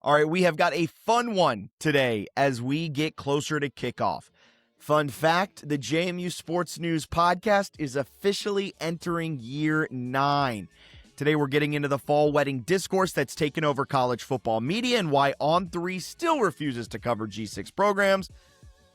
All right, we have got a fun one today as we get closer to kickoff. Fun fact, the JMU Sports News Podcast is officially entering year 9. Today we're getting into the fall wedding discourse that's taken over college football media and why On3 still refuses to cover G6 programs.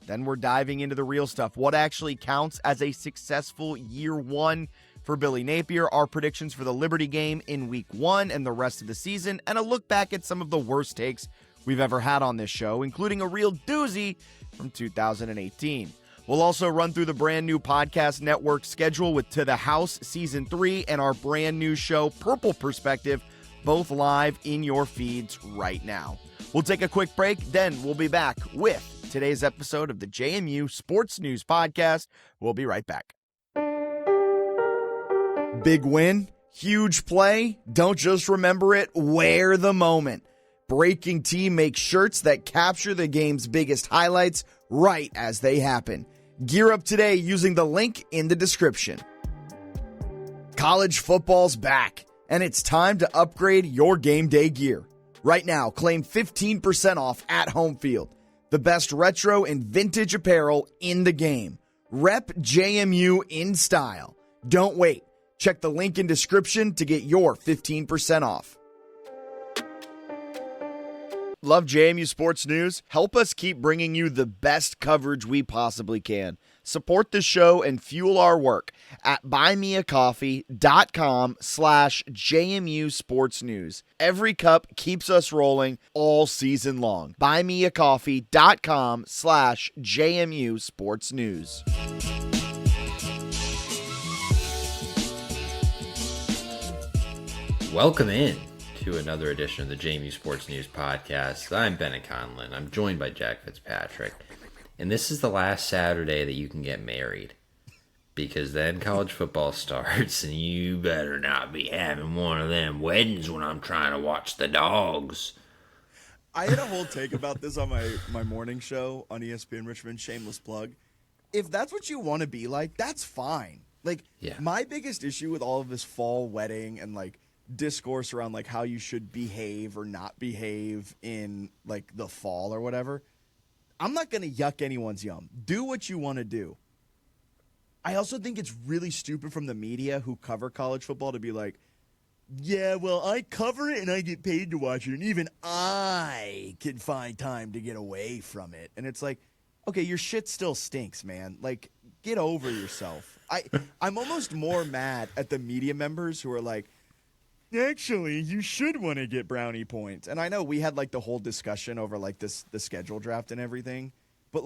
Then we're diving into the real stuff. What actually counts as a successful year 1 for Billy Napier, our predictions for the Liberty game in week 1 and the rest of the season, and a look back at some of the worst takes we've ever had on this show, including a real doozy from 2018. We'll also run through the brand new podcast network schedule with To the House Season 3 and our brand new show, Purple Perspective, both live in your feeds right now. We'll take a quick break, then we'll be back with today's episode of the JMU Sports News Podcast. We'll be right back. Big win, huge play. Don't just remember it, wear the moment. Breaking Tea makes shirts that capture the game's biggest highlights right as they happen. Gear up today using the link in the description. College football's back, and it's time to upgrade your game day gear. Right now, claim 15% off at Home Field. The best retro and vintage apparel in the game. Rep JMU in style. Don't wait. Check the link in description to get your 15% off. Love JMU Sports News? Help us keep bringing you the best coverage we possibly can. Support the show and fuel our work at buymeacoffee.com/JMU Sports News. Every cup keeps us rolling all season long. Buymeacoffee.com/JMU Sports News. Welcome in to another edition of the JMU Sports News Podcast. I'm Bennett Conlin. I'm joined by Jack Fitzpatrick. And this is the last Saturday that you can get married. Because then college football starts and you better not be having one of them weddings when I'm trying to watch the dogs. I had a whole take about this on my morning show on ESPN Richmond, shameless plug. If that's what you want to be like, that's fine. My biggest issue with all of this fall wedding and discourse around how you should behave or not behave in the fall or whatever, I'm not going to yuck anyone's yum. Do what you want to do. I also think it's really stupid from the media who cover college football to be like, yeah, well, I cover it and I get paid to watch it, and even I can find time to get away from it. And it's like, okay, your shit still stinks, man. Get over yourself. I'm almost more mad at the media members who are like, actually, you should want to get brownie points. And I know we had the whole discussion over the schedule draft and everything, but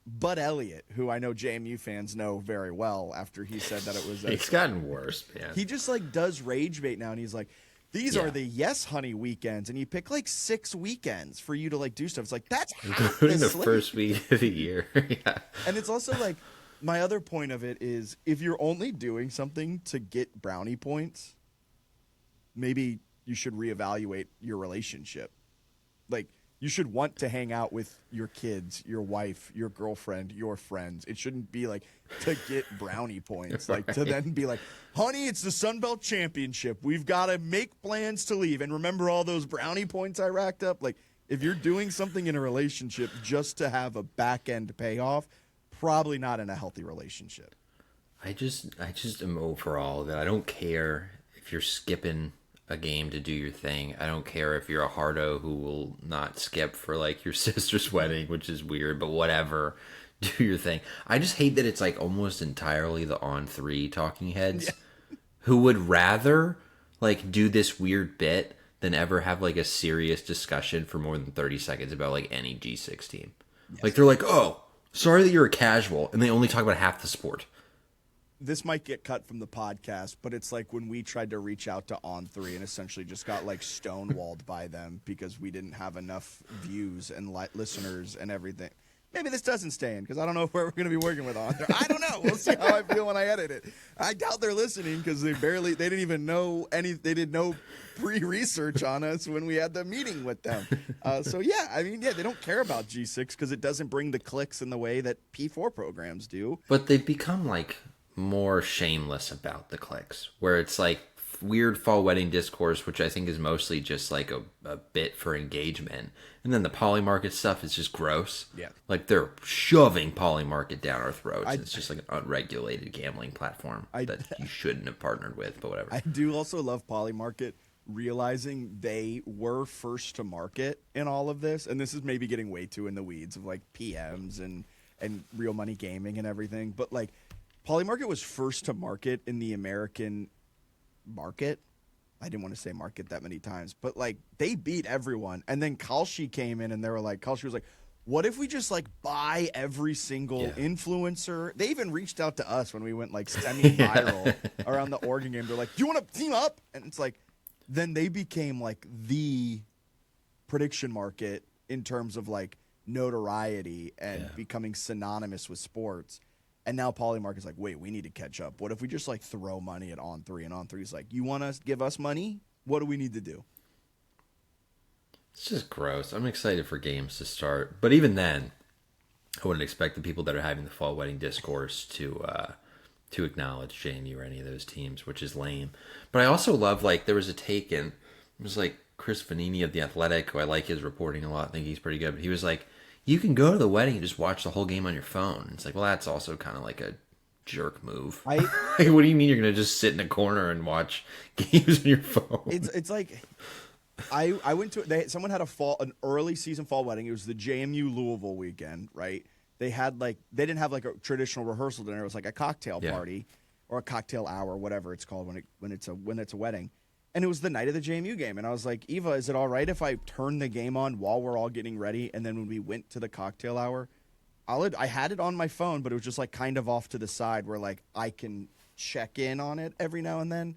Bud Elliott, who I know JMU fans know very well after he said that it was it's gotten worse, man. He just does rage bait now, and he's like, these are the yes honey weekends, and you pick 6 weekends for you to do stuff. It's that's half the first week of the year. Yeah. And it's also my other point of it is, if you're only doing something to get brownie points, maybe you should reevaluate your relationship. You should want to hang out with your kids, your wife, your girlfriend, your friends. It shouldn't be to get brownie points. Right. To then be honey, it's the Sun Belt Championship. We've got to make plans to leave. And remember all those brownie points I racked up? If you're doing something in a relationship just to have a back-end payoff, probably not in a healthy relationship. I just am over all of it. I don't care if you're skipping a game to do your thing. I don't care if you're a hardo who will not skip for your sister's wedding, which is weird, but whatever. Do your thing. I just hate that it's almost entirely the On3 talking heads who would rather do this weird bit than ever have a serious discussion for more than 30 seconds about any G6 team. Yes. They're oh, sorry that you're a casual, and they only talk about half the sport. This might get cut from the podcast, but it's when we tried to reach out to On3 and essentially just got stonewalled by them because we didn't have enough views and listeners and everything. Maybe this doesn't stay in because I don't know where we're going to be working with On3. I don't know. We'll see how I feel when I edit it. I doubt they're listening because they didn't even know they did no pre-research on us when we had the meeting with them. They don't care about G6 because it doesn't bring the clicks in the way that P4 programs do. But they've become more shameless about the clicks, where it's weird fall wedding discourse, which I think is mostly just like a bit for engagement. And then the Polymarket stuff is just gross. Yeah. Like they're shoving Polymarket down our throats. It's just like an unregulated gambling platform that you shouldn't have partnered with, but whatever. I do also love Polymarket realizing they were first to market in all of this. And this is maybe getting way too in the weeds of like PMs and real money gaming and everything. But like Polymarket was first to market in the American market. I didn't want to say market that many times, but like they beat everyone. And then Kalshi came in and they were like, Kalshi was like, what if we just like buy every single influencer? They even reached out to us when we went like semi-viral around the Oregon game. They're like, do you want to team up? And it's like, then they became like the prediction market in terms of like notoriety and becoming synonymous with sports. And now Polymarket's like, wait, we need to catch up. What if we just like throw money at On3? And On3's like, you want to give us money? What do we need to do? It's just gross. I'm excited for games to start. But even then, I wouldn't expect the people that are having the fall wedding discourse to acknowledge JMU or any of those teams, which is lame. But I also love, like, there was a take in, it was like Chris Vanini of The Athletic, who I like his reporting a lot, I think he's pretty good, but he was like, you can go to the wedding and just watch the whole game on your phone. It's like, well, that's also kind of like a jerk move. Like, what do you mean you're going to just sit in a corner and watch games on your phone? It's like, I went to, someone had an early season fall wedding. It was the JMU Louisville weekend, right? They didn't have like a traditional rehearsal dinner. It was like a cocktail party or a cocktail hour, whatever it's called when it's a wedding. And it was the night of the JMU game. And I was like, Eva, is it all right if I turn the game on while we're all getting ready? And then when we went to the cocktail hour, I had it on my phone, but it was just like kind of off to the side where like I can check in on it every now and then.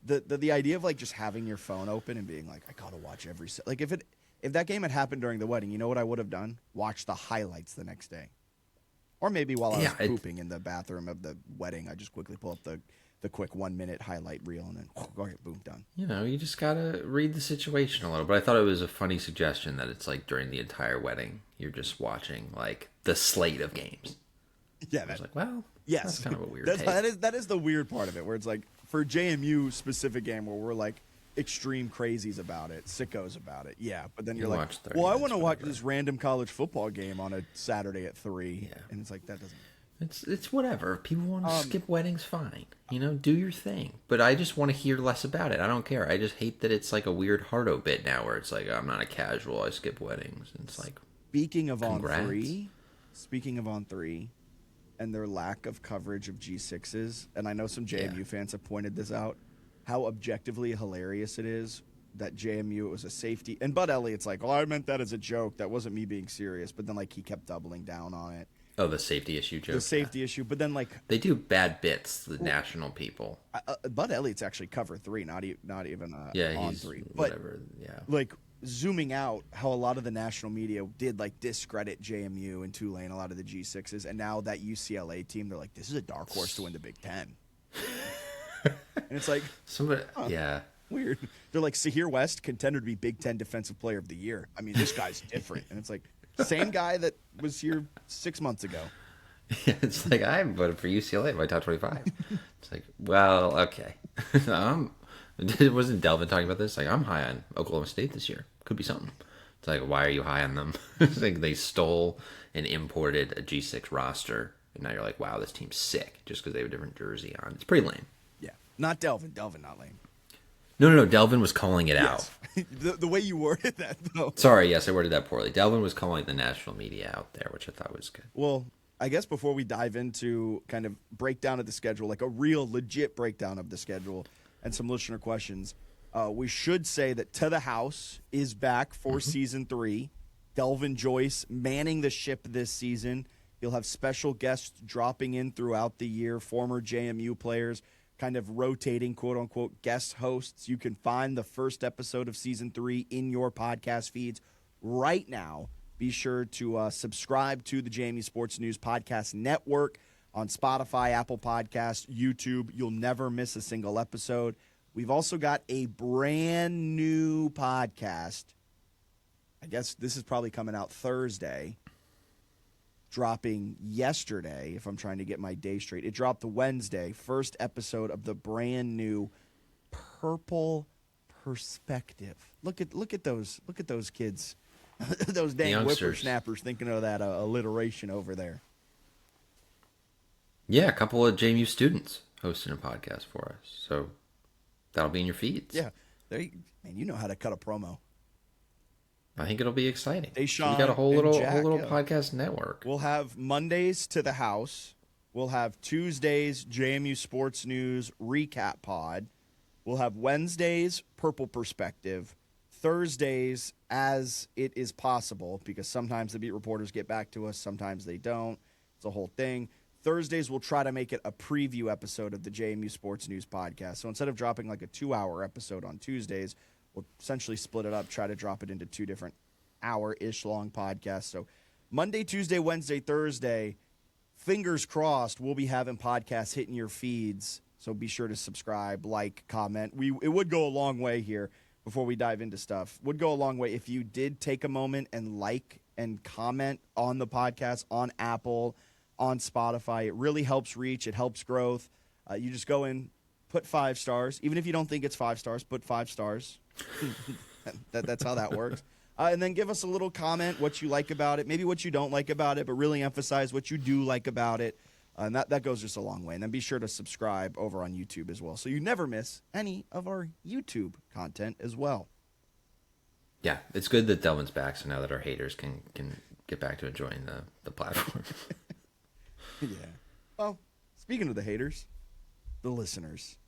The idea of like just having your phone open and being like, I gotta watch like if that game had happened during the wedding, you know what I would have done? Watch the highlights the next day. Or maybe while I was pooping in the bathroom of the wedding, I just quickly pull up the quick 1 minute highlight reel and then boom, done. You know, you just gotta read the situation a little. But I thought it was a funny suggestion that it's like during the entire wedding, you're just watching like the slate of games. Yeah, I was like, well, yes, that's kind of a weird take. That is the weird part of it, where it's like for JMU specific game where we're like extreme crazies about it, sickos about it. Yeah, but then you're like, well, I want to watch this random college football game on a Saturday at 3, and it's like that doesn't. It's whatever. If people want to skip weddings, fine. You know, do your thing. But I just want to hear less about it. I don't care. I just hate that it's like a weird hardo bit now where it's like, I'm not a casual, I skip weddings. And it's like, Speaking of On3 and their lack of coverage of G6s, and I know some JMU fans have pointed this out, how objectively hilarious it is that JMU was a safety. And Bud Elliott's like, oh, I meant that as a joke. That wasn't me being serious. But then like he kept doubling down on it. Oh, the safety issue joke. The safety issue, but then like they do bad bits. The national people. Bud Elliott's actually cover 3, not even on 3. But whatever. Yeah. Like zooming out, how a lot of the national media did like discredit JMU and Tulane, a lot of the G6s, and now that UCLA team, they're like, this is a dark horse to win the Big Ten. And it's like weird. They're like, Sahir West, contender to be Big Ten Defensive Player of the Year. I mean, this guy's different, and it's like. Same guy that was here 6 months ago. Yeah, it's like, I voted for UCLA in my top 25. It's like, well, okay. Wasn't Delvin talking about this? Like, I'm high on Oklahoma State this year. Could be something. It's like, why are you high on them? It's like they stole and imported a G6 roster, and now you're like, wow, this team's sick just because they have a different jersey on. It's pretty lame. Yeah. Not Delvin. Delvin, not lame. No. Delvin was calling it out. The way you worded that, though. Sorry, yes, I worded that poorly. Delvin was calling the national media out there, which I thought was good. Well, I guess before we dive into kind of breakdown of the schedule, like a real legit breakdown of the schedule and some listener questions, we should say that To the House is back for Season 3. Delvin Joyce manning the ship this season. You'll have special guests dropping in throughout the year, former JMU players, kind of rotating, quote-unquote, guest hosts. You can find the first episode of Season 3 in your podcast feeds right now. Be sure to subscribe to the JMU Sports News Podcast Network on Spotify, Apple Podcasts, YouTube. You'll never miss a single episode. We've also got a brand new podcast. I guess this is probably coming out Thursday. Dropping yesterday, if I'm trying to get my day straight. It dropped the Wednesday, first episode of the brand new purple perspective. Look at those kids, those dang whippersnappers thinking of that alliteration over there. Yeah, a couple of JMU students hosting a podcast for us, so that'll be in your feeds. Yeah, man, you know how to cut a promo. I think it'll be exciting. So we got a whole little podcast network. We'll have Mondays to the house. We'll have Tuesdays JMU Sports News recap pod. We'll have Wednesdays Purple Perspective. Thursdays as it is possible, because sometimes the beat reporters get back to us, sometimes they don't. It's a whole thing. Thursdays we'll try to make it a preview episode of the JMU Sports News podcast. So instead of dropping like a 2-hour episode on Tuesdays, we'll essentially split it up, try to drop it into 2 different hour-ish long podcasts. So Monday, Tuesday, Wednesday, Thursday, fingers crossed, we'll be having podcasts hitting your feeds. So be sure to subscribe, like, comment. It would go a long way here before we dive into stuff. Would go a long way if you did take a moment and like and comment on the podcast, on Apple, on Spotify. It really helps reach. It helps growth. You just go in, put 5 stars. Even if you don't think it's 5 stars, put 5 stars. That's how that works. And then give us a little comment, what you like about it, maybe what you don't like about it, but really emphasize what you do like about it. And that goes just a long way. And then be sure to subscribe over on YouTube as well, so you never miss any of our YouTube content as well. Yeah, it's good that Delvin's back, so now that our haters can get back to enjoying the platform. Yeah. Well, speaking of the haters, the listeners.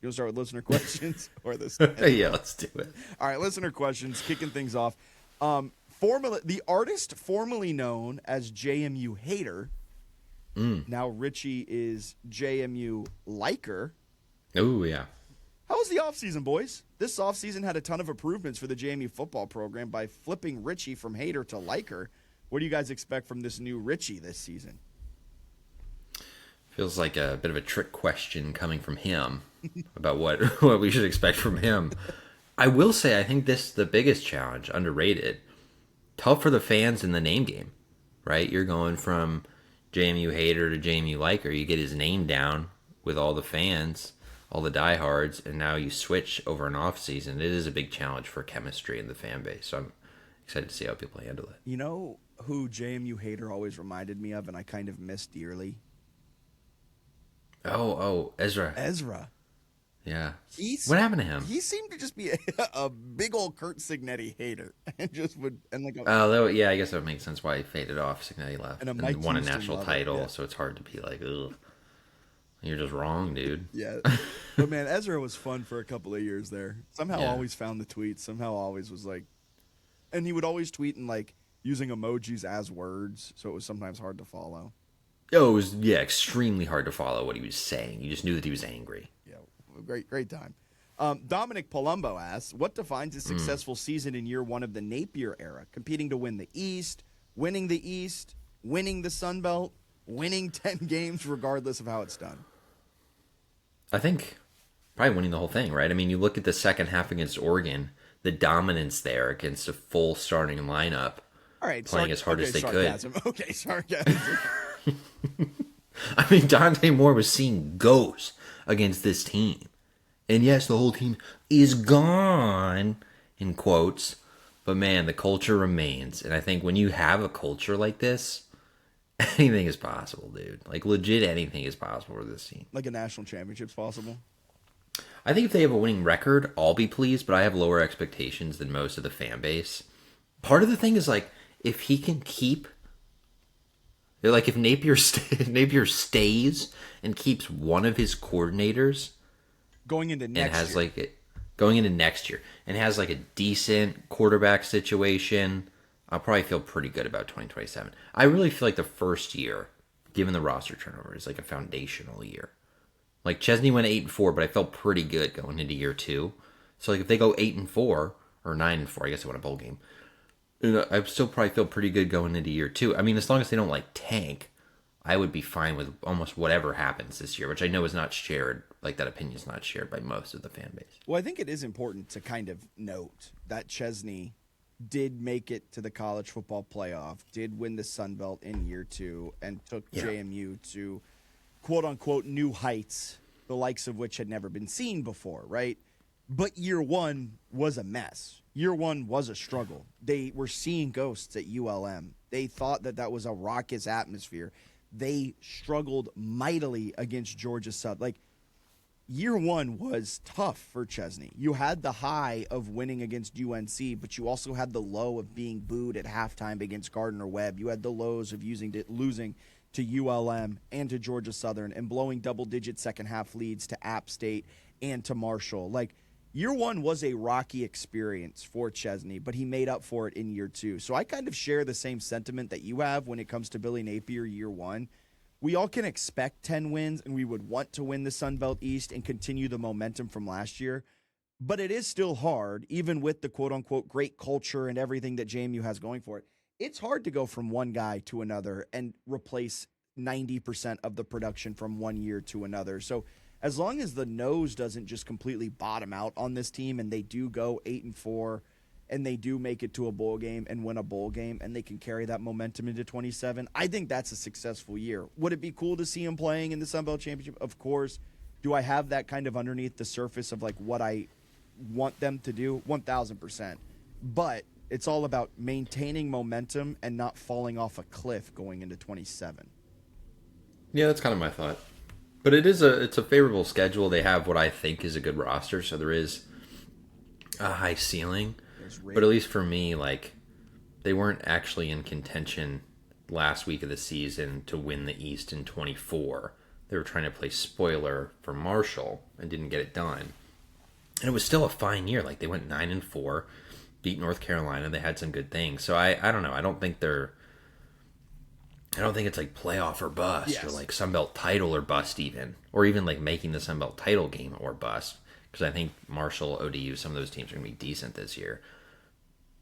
You want to start with listener questions or this? Yeah, let's do it. All right, listener questions, kicking things off. The artist formerly known as JMU Hater, now Richie is JMU Liker. Oh, yeah. How was the offseason, boys? This offseason had a ton of improvements for the JMU football program by flipping Richie from hater to liker. What do you guys expect from this new Richie this season? Feels like a bit of a trick question coming from him about what we should expect from him. I will say I think this is the biggest challenge, underrated. Tough for the fans in the name game, right? You're going from JMU hater to JMU liker. You get his name down with all the fans, all the diehards, and now you switch over an off season. It is a big challenge for chemistry in the fan base. So I'm excited to see how people handle it. You know who JMU hater always reminded me of, and I kind of miss dearly? Oh, Ezra. Yeah. What happened to him? He seemed to just be a big old Kurt Signetti hater, and just would yeah, I guess that would make sense why he faded off. Signetti left and won a national title, yeah. So it's hard to be like, ugh, you're just wrong, dude. Yeah, but man, Ezra was fun for a couple of years there. Somehow, always found the tweets. Somehow, always was like, and he would always tweet in like using emojis as words, so it was sometimes hard to follow. Oh, it was extremely hard to follow what he was saying. You just knew that he was angry. Yeah, great time. Dominic Palumbo asks, what defines a successful season in year 1 of the Napier era? Competing to win the East, winning the Sun Belt, winning 10 games regardless of how it's done. I think probably winning the whole thing, right? I mean, you look at the second half against Oregon, the dominance there against a full starting lineup, all right, playing as hard as they sarcasm. could. Okay, sarcasm. I mean, Dante Moore was seeing ghosts against this team. And yes, the whole team is gone, in quotes. But man, the culture remains. And I think when you have a culture like this, anything is possible, dude. Like, legit anything is possible for this team. Like a national championship's possible? I think if they have a winning record, I'll be pleased. But I have lower expectations than most of the fan base. Part of the thing is, like, if he can keep... Like, if Napier stays and keeps one of his coordinators... Going into next year. Going into next year. And has, like, a decent quarterback situation, I'll probably feel pretty good about 2027. I really feel like the first year, given the roster turnover, is, like, a foundational year. Like, Chesney went 8-4, but I felt pretty good going into year 2. So, like, if they go 8-4, or 9-4, I guess they won a bowl game, I still probably feel pretty good going into year 2. I mean, as long as they don't, like, tank, I would be fine with almost whatever happens this year, which I know is not shared. Like, that opinion is not shared by most of the fan base. Well, I think it is important to kind of note that Chesney did make it to the college football playoff, did win the Sun Belt in year 2, and took JMU to, quote-unquote, new heights, the likes of which had never been seen before, right? But year one was a mess. Year one was a struggle. They were seeing ghosts at ULM. They thought that was a raucous atmosphere. They struggled mightily against Georgia Southern. Like, year one was tough for Chesney. You had the high of winning against UNC, but you also had the low of being booed at halftime against Gardner-Webb. You had the lows of losing to ULM and to Georgia Southern and blowing double-digit second-half leads to App State and to Marshall. Like, year one was a rocky experience for Chesney, but he made up for it in year two. So I kind of share the same sentiment that you have when it comes to Billy Napier year one. We all can expect 10 wins, and we would want to win the Sun Belt East and continue the momentum from last year. But it is still hard, even with the quote-unquote great culture and everything that JMU has going for it. It's hard to go from one guy to another and replace 90% of the production from one year to another. So as long as the nose doesn't just completely bottom out on this team and they do go 8-4 and they do make it to a bowl game and win a bowl game and they can carry that momentum into 27, I think that's a successful year. Would it be cool to see him playing in the Sun Belt Championship? Of course. Do I have that kind of underneath the surface of like what I want them to do? 1,000%. But it's all about maintaining momentum and not falling off a cliff going into 27. Yeah, that's kind of my thought. But it's a favorable schedule. They have what I think is a good roster, so there is a high ceiling. But at least for me, like, they weren't actually in contention last week of the season to win the East in 24. They were trying to play spoiler for Marshall and didn't get it done. And it was still a fine year. Like, they went 9-4, beat North Carolina. They had some good things. So I don't know. I don't think it's like playoff or bust, yes, or like Sunbelt title or bust even. Or even like making the Sunbelt title game or bust. Because I think Marshall, ODU, some of those teams are going to be decent this year.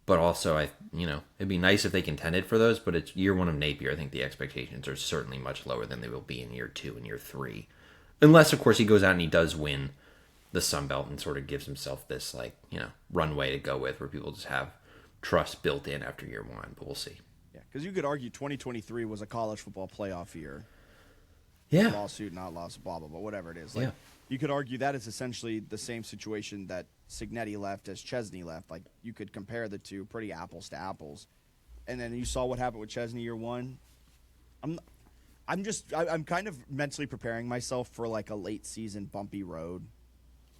But also, it'd be nice if they contended for those, but it's year one of Napier. I think the expectations are certainly much lower than they will be in year two and year three. Unless, of course, he goes out and he does win the Sun Belt and sort of gives himself this, runway to go with where people just have trust built in after year one. But we'll see. Yeah, because you could argue 2023 was a college football playoff year. Yeah. Lawsuit, not lawsuit, blah, blah, blah, whatever it is. Like, yeah. You could argue that is essentially the same situation that Cignetti left as Chesney left. Like, you could compare the two pretty apples to apples. And then you saw what happened with Chesney year one. I'm kind of mentally preparing myself for like a late season bumpy road.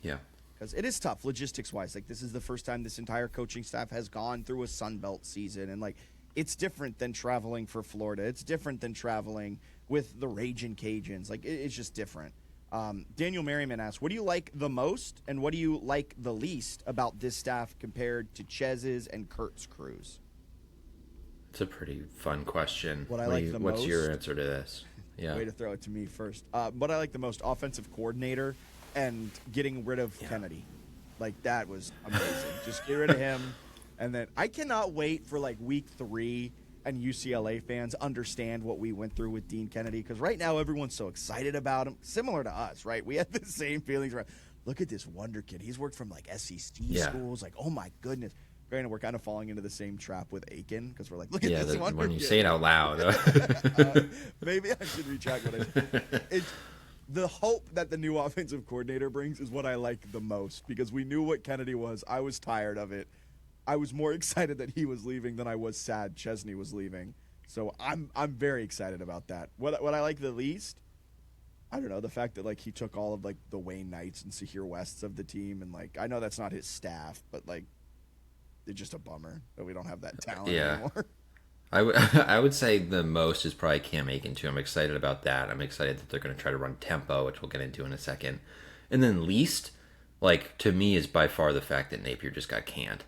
Yeah. Because it is tough logistics wise. Like, this is the first time this entire coaching staff has gone through a Sun Belt season. And like, it's different than traveling for Florida. It's different than traveling with the Ragin' Cajuns. Like, it's just different. Daniel Merriman asks, what do you like the most and what do you like the least about this staff compared to Chez's and Kurt's crews? It's a pretty fun question. What's your answer to this? Yeah. Way to throw it to me first. What I like the most, offensive coordinator and getting rid of Kennedy. Like, that was amazing. Just get rid of him. And then I cannot wait for like week 3 and UCLA fans understand what we went through with Dean Kennedy, because right now everyone's so excited about him, similar to us, right? We had the same feelings. Right? Look at this wonder kid. He's worked from like SEC schools. Like, oh my goodness. Granted, we're kind of falling into the same trap with Aiken because we're like, look at this wonder when you kid. say it out loud. Maybe I should retract what I said. It's the hope that the new offensive coordinator brings is what I like the most, because we knew what Kennedy was. I was tired of it. I was more excited that he was leaving than I was sad Chesney was leaving. So I'm very excited about that. What I like the least, I don't know, the fact that like he took all of like the Wayne Knights and Sahir Wests of the team, and like I know that's not his staff, but like it's just a bummer that we don't have that talent anymore. I would say the most is probably Cam Aiken too. I'm excited about that. I'm excited that they're going to try to run tempo, which we'll get into in a second. And then least, like to me, is by far the fact that Napier just got canned.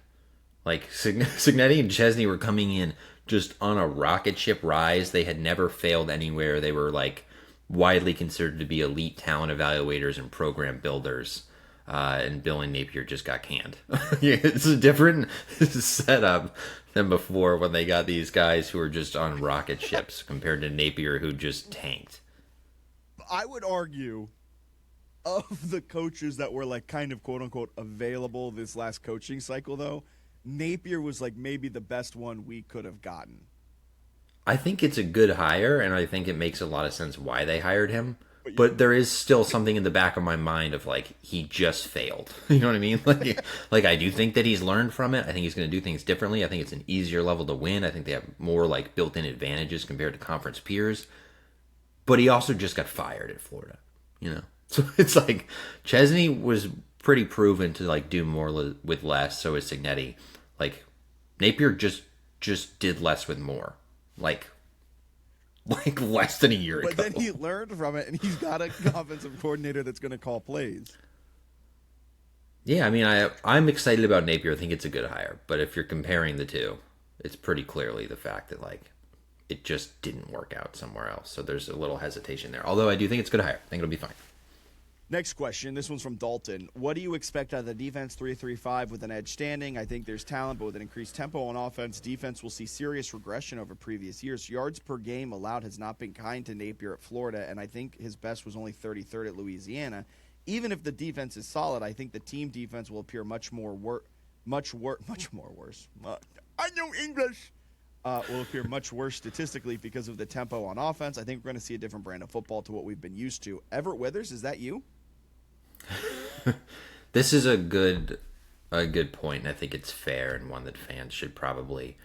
Like, Cignetti and Chesney were coming in just on a rocket ship rise. They had never failed anywhere. They were, like, widely considered to be elite talent evaluators and program builders. And Billy Napier just got canned. It's a different setup than before when they got these guys who were just on rocket ships compared to Napier, who just tanked. I would argue, of the coaches that were, like, kind of, quote-unquote, available this last coaching cycle, though, Napier was like maybe the best one we could have gotten. I think it's a good hire, and I think it makes a lot of sense why they hired him. But there is still something in the back of my mind of like he just failed. You know what I mean? Like I do think that he's learned from it. I think he's going to do things differently. I think it's an easier level to win. I think they have more like built-in advantages compared to conference peers. But he also just got fired at Florida, you know. So it's like Chesney was pretty proven to like do more with less. So is Cignetti. Like Napier just did less with more. Like less than a year ago. But then he learned from it, and he's got an offensive coordinator that's going to call plays. Yeah, I mean, I'm excited about Napier. I think it's a good hire. But if you're comparing the two, it's pretty clearly the fact that, like, it just didn't work out somewhere else. So there's a little hesitation there. Although I do think it's a good hire. I think it'll be fine. Next question. This one's from Dalton. What do you expect out of the defense 3-3-5 with an edge standing? I think there's talent, but with an increased tempo on offense, defense will see serious regression over previous years. Yards per game allowed has not been kind to Napier at Florida, and I think his best was only 33rd at Louisiana. Even if the defense is solid, I think the team defense will appear much more worse. I know English. Will appear much worse statistically because of the tempo on offense. I think we're going to see a different brand of football to what we've been used to. Everett Withers, is that you? This is a good point, and I think it's fair and one that fans should probably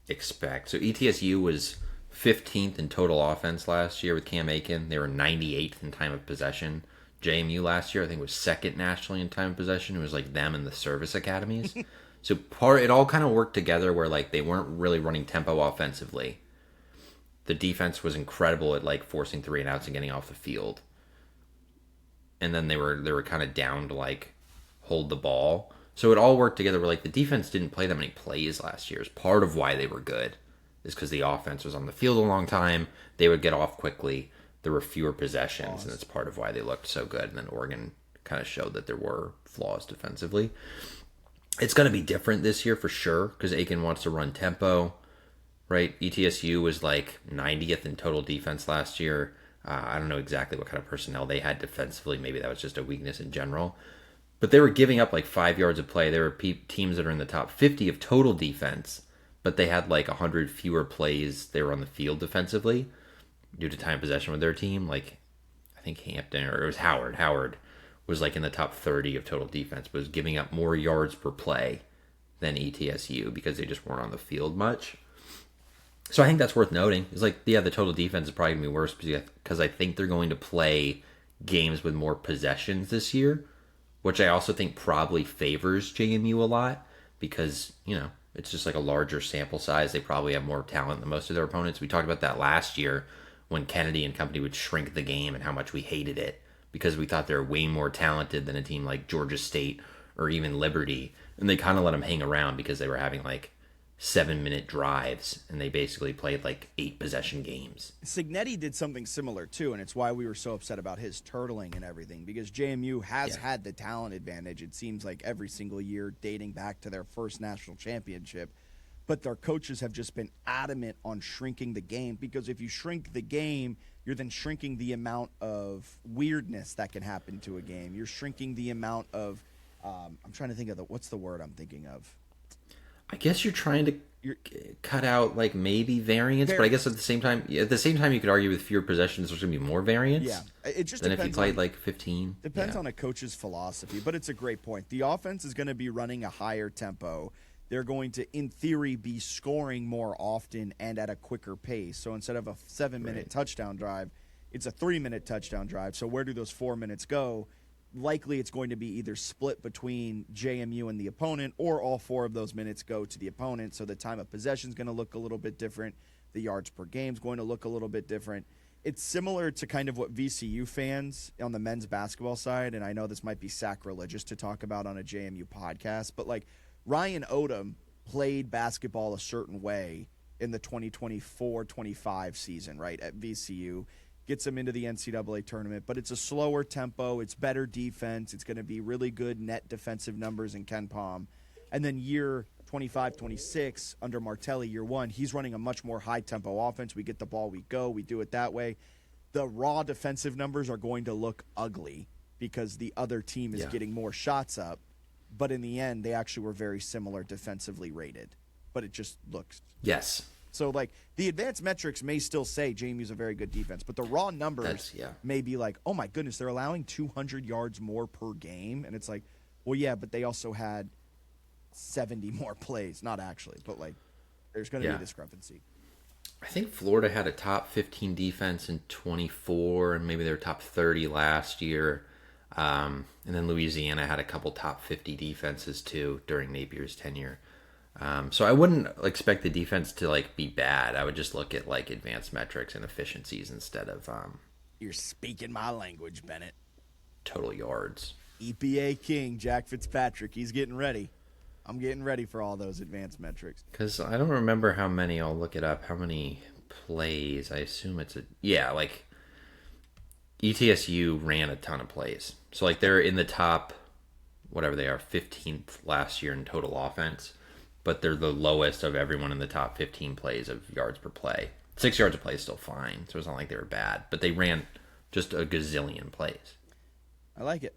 expect. So ETSU was 15th in total offense last year with Cam Aiken. They were 98th in time of possession. JMU last year, I think, was second nationally in time of possession. It was like them and the service academies. So it all kind of worked together where like they weren't really running tempo offensively. The defense was incredible at like forcing 3 and outs and getting off the field. And then they were kind of down to like hold the ball. So it all worked together where like the defense didn't play that many plays last year. It's part of why they were good is because the offense was on the field a long time. They would get off quickly. There were fewer possessions, and it's part of why they looked so good. And then Oregon kind of showed that there were flaws defensively. It's going to be different this year for sure because Aiken wants to run tempo, right? ETSU was like 90th in total defense last year. I don't know exactly what kind of personnel they had defensively. Maybe that was just a weakness in general. But they were giving up like 5 yards of play. There were teams that are in the top 50 of total defense, but they had like 100 fewer plays they were on the field defensively due to time possession with their team. Like, I think Hampton, or it was Howard. Howard was like in the top 30 of total defense, but was giving up more yards per play than ETSU because they just weren't on the field much. So I think that's worth noting. It's like, yeah, the total defense is probably going to be worse because I think they're going to play games with more possessions this year, which I also think probably favors JMU a lot because, you know, it's just like a larger sample size. They probably have more talent than most of their opponents. We talked about that last year when Kennedy and company would shrink the game and how much we hated it because we thought they were way more talented than a team like Georgia State or even Liberty. And they kind of let them hang around because they were having like 7-minute drives, and they basically played like 8 possession games. Cignetti did something similar too, and it's why we were so upset about his turtling and everything, because JMU has had the talent advantage, it seems like every single year dating back to their first national championship, but their coaches have just been adamant on shrinking the game, because if you shrink the game, you're then shrinking the amount of weirdness that can happen to a game. You're shrinking the amount of I'm trying to think of what's the word I'm thinking of? I guess you're trying to cut out like maybe variance, but I guess at the same time you could argue with fewer possessions there's going to be more variance. Yeah, it just than depends. If you played like 15. Depends on a coach's philosophy, but it's a great point. The offense is going to be running a higher tempo. They're going to, in theory, be scoring more often and at a quicker pace. So instead of a 7-minute touchdown drive, it's a 3-minute touchdown drive. So where do those 4 minutes go? Likely it's going to be either split between JMU and the opponent, or all 4 of those minutes go to the opponent. So the time of possession is going to look a little bit different. The yards per game is going to look a little bit different. It's similar to kind of what VCU fans on the men's basketball side, and I know this might be sacrilegious to talk about on a JMU podcast, but like Ryan Odom played basketball a certain way in the 2024-25 season, right, at VCU. Gets them into the NCAA tournament, but it's a slower tempo. It's better defense. It's going to be really good net defensive numbers in Ken Palm. And then year 25-26 under Martelli, year 1, he's running a much more high-tempo offense. We get the ball, we go, we do it that way. The raw defensive numbers are going to look ugly because the other team is getting more shots up. But in the end, they actually were very similar defensively rated. But it just looks... Yes. So, like, the advanced metrics may still say JMU's a very good defense, but the raw numbers may be like, oh, my goodness, they're allowing 200 yards more per game. And it's like, well, yeah, but they also had 70 more plays. Not actually, but, like, there's going to be a discrepancy. I think Florida had a top 15 defense in 24, and maybe they were top 30 last year. And then Louisiana had a couple top 50 defenses, too, during Napier's tenure. So I wouldn't expect the defense to like be bad. I would just look at like advanced metrics and efficiencies instead of You're speaking my language, Bennett. Total yards. EPA King, Jack Fitzpatrick. He's getting ready. I'm getting ready for all those advanced metrics. Because I don't remember how many. I'll look it up. How many plays? I assume it's like ETSU ran a ton of plays. So like they're in the top, whatever they are, 15th last year in total offense. But they're the lowest of everyone in the top 15 plays of yards per play. 6 yards a play is still fine, so it's not like they were bad. But they ran just a gazillion plays. I like it.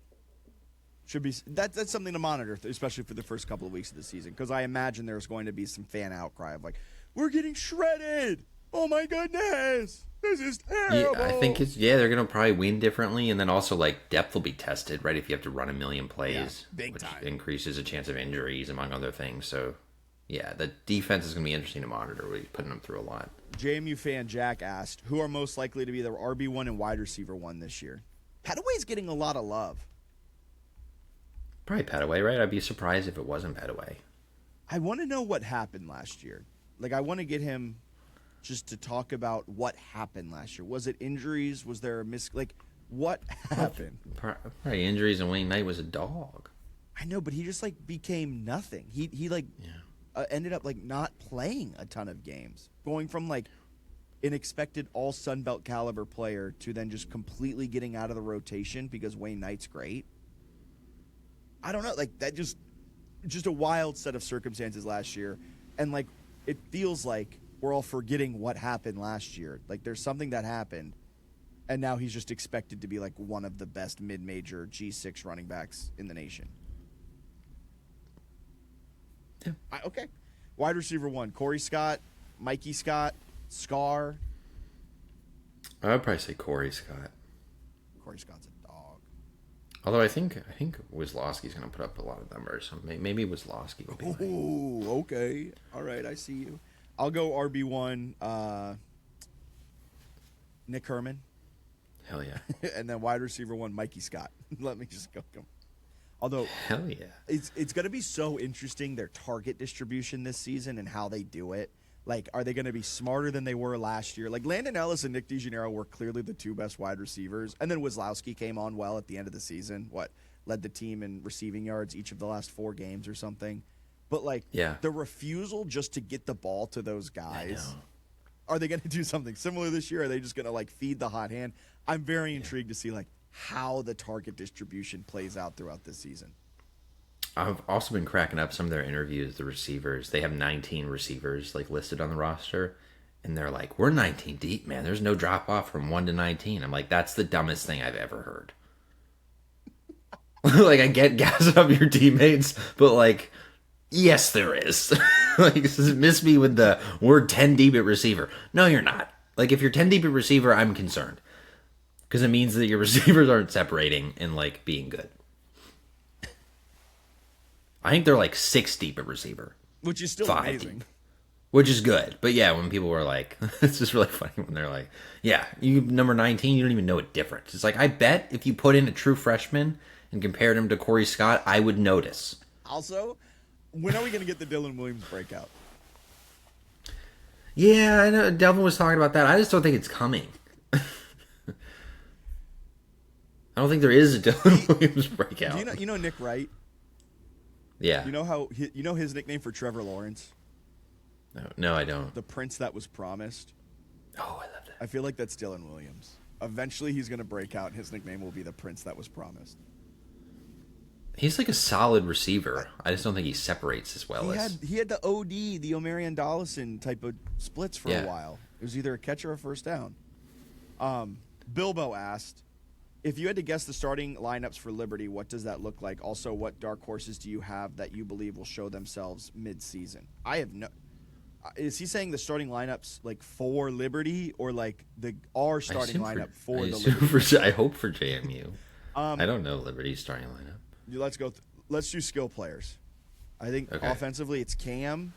Should be that's something to monitor, especially for the first couple of weeks of the season, because I imagine there's going to be some fan outcry of like, we're getting shredded. Oh my goodness, this is terrible. Yeah, I think they're gonna probably win differently, and then also like depth will be tested, right? If you have to run a million plays, big time, increases a chance of injuries among other things. So. Yeah, the defense is going to be interesting to monitor. We're putting them through a lot. JMU fan Jack asked, who are most likely to be the RB1 and wide receiver 1 this year? Pettaway's getting a lot of love. Probably Pettaway, right? I'd be surprised if it wasn't Pettaway. I want to know what happened last year. Like, I want to get him just to talk about what happened last year. Was it injuries? Was there a what happened? Probably injuries, and Wayne Knight was a dog. I know, but he just, like, became nothing. He ended up like not playing a ton of games, going from like an expected all Sun Belt caliber player to then just completely getting out of the rotation because Wayne Knight's great. I don't know, like that just a wild set of circumstances last year, and like it feels like we're all forgetting what happened last year. Like there's something that happened, and now he's just expected to be like one of the best mid-major G6 running backs in the nation. Yeah. Okay. Wide receiver 1, Corey Scott, Mikey Scott, Scar. I would probably say Corey Scott. Corey Scott's a dog. Although I think Wisłowski's going to put up a lot of numbers. So maybe Wisłowski would be. Ooh, okay. All right, I see you. I'll go RB1, Nick Herman. Hell yeah. And then wide receiver 1, Mikey Scott. Let me just go. Although, hell yeah, it's going to be so interesting, their target distribution this season and how they do it. Like, are they going to be smarter than they were last year? Like, Landon Ellis and Nick DeGennaro were clearly the 2 best wide receivers. And then Wisłowski came on well at the end of the season. Led the team in receiving yards each of the last 4 games or something. But, like, the refusal just to get the ball to those guys. Are they going to do something similar this year? Are they just going to, like, feed the hot hand? I'm very intrigued to see, like, how the target distribution plays out throughout this season. I've also been cracking up some of their interviews, the receivers. They have 19 receivers like listed on the roster, and they're like, we're 19 deep, man. There's no drop off from 1 to 19. I'm like, that's the dumbest thing I've ever heard. Like, I get gassing up your teammates, but like, yes, there is. Like, miss me with the we're 10 deep at receiver. No, you're not. Like, if you're 10 deep at receiver, I'm concerned. Because it means that your receivers aren't separating and, like, being good. I think they're, like, 6 deep at receiver. Which is still amazing. Deep, which is good. But, yeah, when people were like... it's just really funny when they're like, yeah, you number 19, you don't even know a difference. It's like, I bet if you put in a true freshman and compared him to Corey Scott, I would notice. Also, when are we going to get the Dylan Williams breakout? Yeah, I know. Delvin was talking about that. I just don't think it's coming. I don't think there is a Dylan Williams breakout. Do you know Nick Wright? Yeah. You know his nickname for Trevor Lawrence? No, I don't. The Prince That Was Promised. Oh, I love that. I feel like that's Dylan Williams. Eventually he's going to break out and his nickname will be the Prince That Was Promised. He's like a solid receiver. I just don't think he separates as well as... He had the OD, the Omarion Dollison type of splits for a while. It was either a catch or a first down. Bilbo asked, if you had to guess the starting lineups for Liberty, what does that look like? Also, what dark horses do you have that you believe will show themselves mid-season? I Is he saying the starting lineups like for Liberty or like our starting lineup for the Liberty? I hope for JMU. I don't know Liberty's starting lineup. Let's go. Let's do skill players. I think offensively it's Cam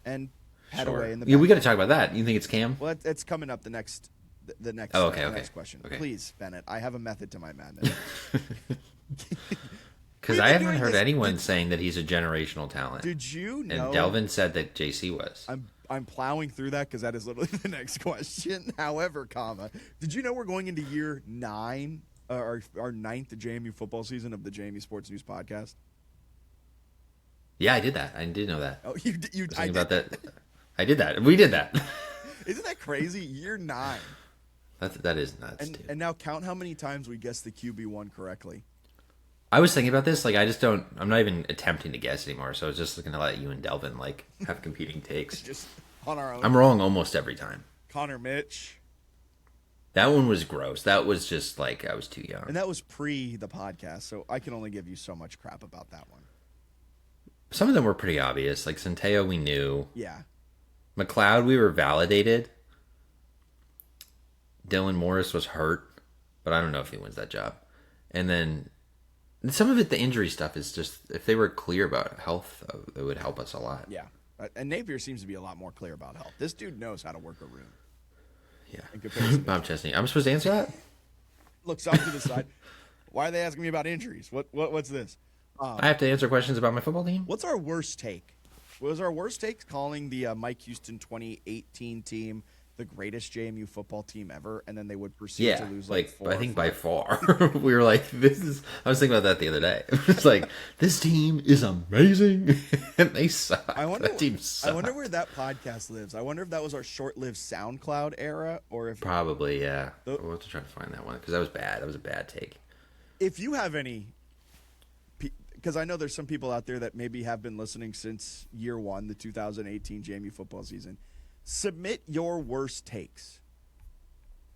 and Petaway in the back. Yeah, we got to talk about that. You think it's Cam? Well, it's coming up the next next question. Okay. Please, Bennett. I have a method to my madness. Because I haven't heard anyone saying that he's a generational talent. Did you know? And Delvin said that JC was. I'm plowing through that because that is literally the next question. However, did you know we're going into year 9, our 9th JMU football season of the JMU Sports News Podcast? Yeah, I did that. I did know that. Oh, you I about that. I did that. We did that. Isn't that crazy? Year 9. That is nuts, dude. And now count how many times we guessed the QB1 correctly. I was thinking about this. Like, I'm not even attempting to guess anymore. So I was just going to let you and Delvin, like, have competing takes. Just on our own. I'm wrong almost every time. Connor Mitch. That one was gross. That was just, like, I was too young. And that was pre the podcast. So I can only give you so much crap about that one. Some of them were pretty obvious. Like, Centeo, we knew. Yeah. McLeod, we were validated. Dylan Morris was hurt, but I don't know if he wins that job. And then some of it, the injury stuff, is just, if they were clear about health, it would help us a lot. Yeah. And Napier seems to be a lot more clear about health. This dude knows how to work a room. Yeah. Bob Chesney. I'm supposed to answer that? Looks off to the side. Why are they asking me about injuries? What's this? I have to answer questions about my football team? What's our worst take? Was our worst take calling the Mike Houston 2018 team the greatest JMU football team ever, and then they would proceed to lose like 4 I think by far. We were like, I was thinking about that the other day. It's like, this team is amazing, and they suck. That team sucks. I wonder where that podcast lives. I wonder if that was our short-lived SoundCloud era, or if probably, yeah. We'll have to try to find that one because that was bad. That was a bad take. If you have any, because I know there's some people out there that maybe have been listening since year 1, the 2018 JMU football season. Submit your worst takes,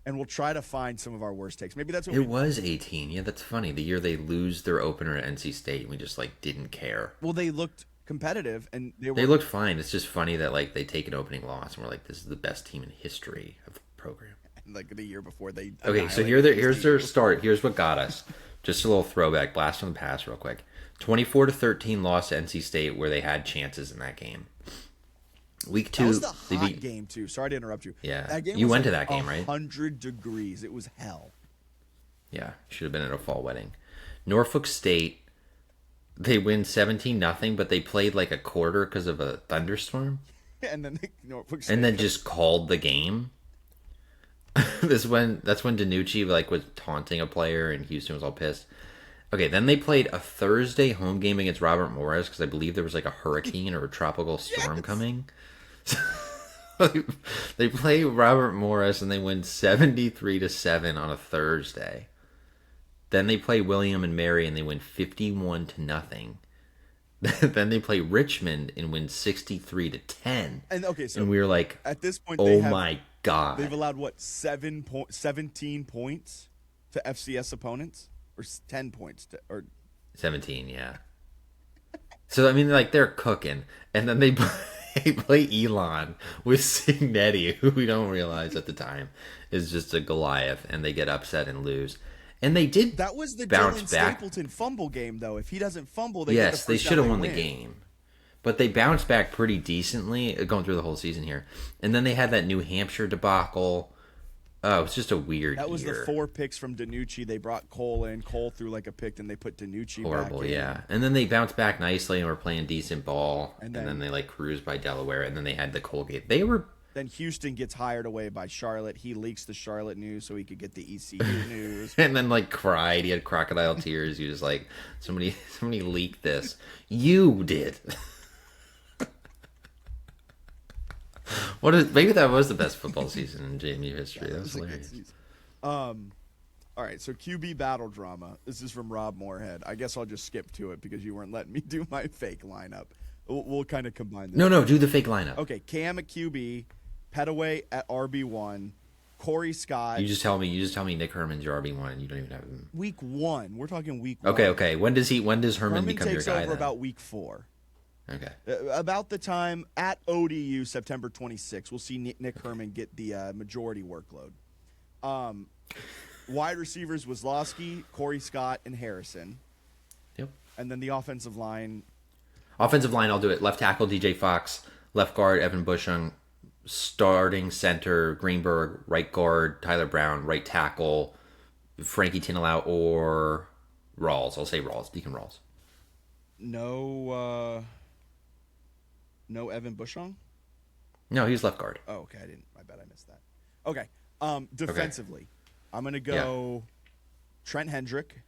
and we'll try to find some of our worst takes. Maybe that's what it was 18. Yeah, that's funny. The year they lose their opener at NC State, and we just like didn't care. Well, they looked competitive, and they looked fine. It's just funny that like they take an opening loss, and we're like, this is the best team in history of the program. And like the year before they. Okay, so here's their start. Here's what got us. Just a little throwback, blast from the past, real quick. 24-13 loss to NC State, where they had chances in that game. Week 2, that was the hot game too. Sorry to interrupt you. Yeah, that game you was went to like that game, right? 100 degrees. It was hell. Yeah, should have been at a fall wedding. Norfolk State, they win 17-0, but they played like a quarter because of a thunderstorm. And then Norfolk State, and then just called the game. That's when DiNucci like was taunting a player, and Houston was all pissed. Okay, then they played a Thursday home game against Robert Morris because I believe there was like a hurricane or a tropical storm coming. They play Robert Morris and they win 73-7 on a Thursday. Then they play William and Mary and they win 51-0. Then they play Richmond and win 63-10. And and we were like, at this point, my god, they've allowed what 17 points to FCS opponents, or 10 points or 17, yeah. So I mean, like they're cooking, and then they play Elon with Signetti, who we don't realize at the time is just a Goliath, and they get upset and lose. And they did. That was the bounce Dylan back. Stapleton fumble game, though. If he doesn't fumble, they should have won the game. But they bounced back pretty decently, going through the whole season here. And then they had that New Hampshire debacle. Oh, it was just a weird That was year. the 4 picks from DiNucci. They brought Cole in. Cole threw like a pick, and they put DiNucci Horrible, back in. yeah. And then they bounced back nicely and were playing decent ball. And then they like cruised by Delaware. And then they had the Colgate. Then Houston gets hired away by Charlotte. He leaks the Charlotte news so he could get the ECU news. And then like cried. He had crocodile tears. He was like, somebody leaked this. You did. Maybe that was the best football season in JMU history. That was hilarious. All right, so QB battle drama. This is from Rob Moorhead. I guess I'll just skip to it because you weren't letting me do my fake lineup. We'll kind of combine this. No, do the fake lineup. Okay, Cam at QB, Petaway at RB1, Corey Scott. You just tell me Nick Herman's your RB1 and you don't even have him. Week 1. We're talking week 1. Okay. When does Herman become your guy? Herman takes over about week 4. Okay. About the time at ODU, September 26th, we'll see Nick Herman get the majority workload. Wide receivers, Wazlowski, Corey Scott, and Harrison. Yep. And then the offensive line. Offensive line, I'll do it. Left tackle, DJ Fox. Left guard, Evan Bushung. Starting center, Greenberg. Right guard, Tyler Brown. Right tackle, Frankie Tinalau or Rawls. I'll say Rawls. Deacon Rawls. No Evan Bushong? No, he's left guard. Oh, okay. I bet I missed that. Okay. Defensively, I'm going to go Trent Hendrick.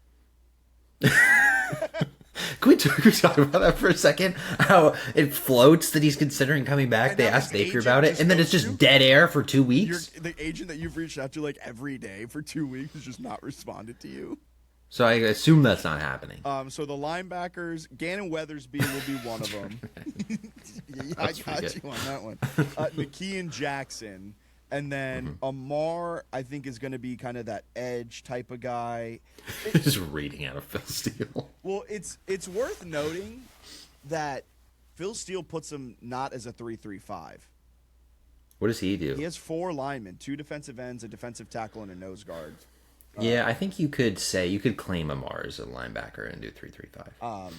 Can we talk about that for a second? How it floats that he's considering coming back. They asked Napier about it, and then it's just dead air for 2 weeks. The agent that you've reached out to like every day for 2 weeks has just not responded to you. So I assume that's not happening. So the linebackers, Gannon Weathersby will be one of them. I got you on that one. McKeon Jackson. And then Amar, I think, is going to be kind of that edge type of guy. Just reading out of Phil Steele. Well, it's worth noting that Phil Steele puts him not as a 3-3-5. What does he do? He has 4 linemen, 2 defensive ends, a defensive tackle, and a nose guard. Yeah, I think you could claim Amar as a linebacker and do 3-3-5.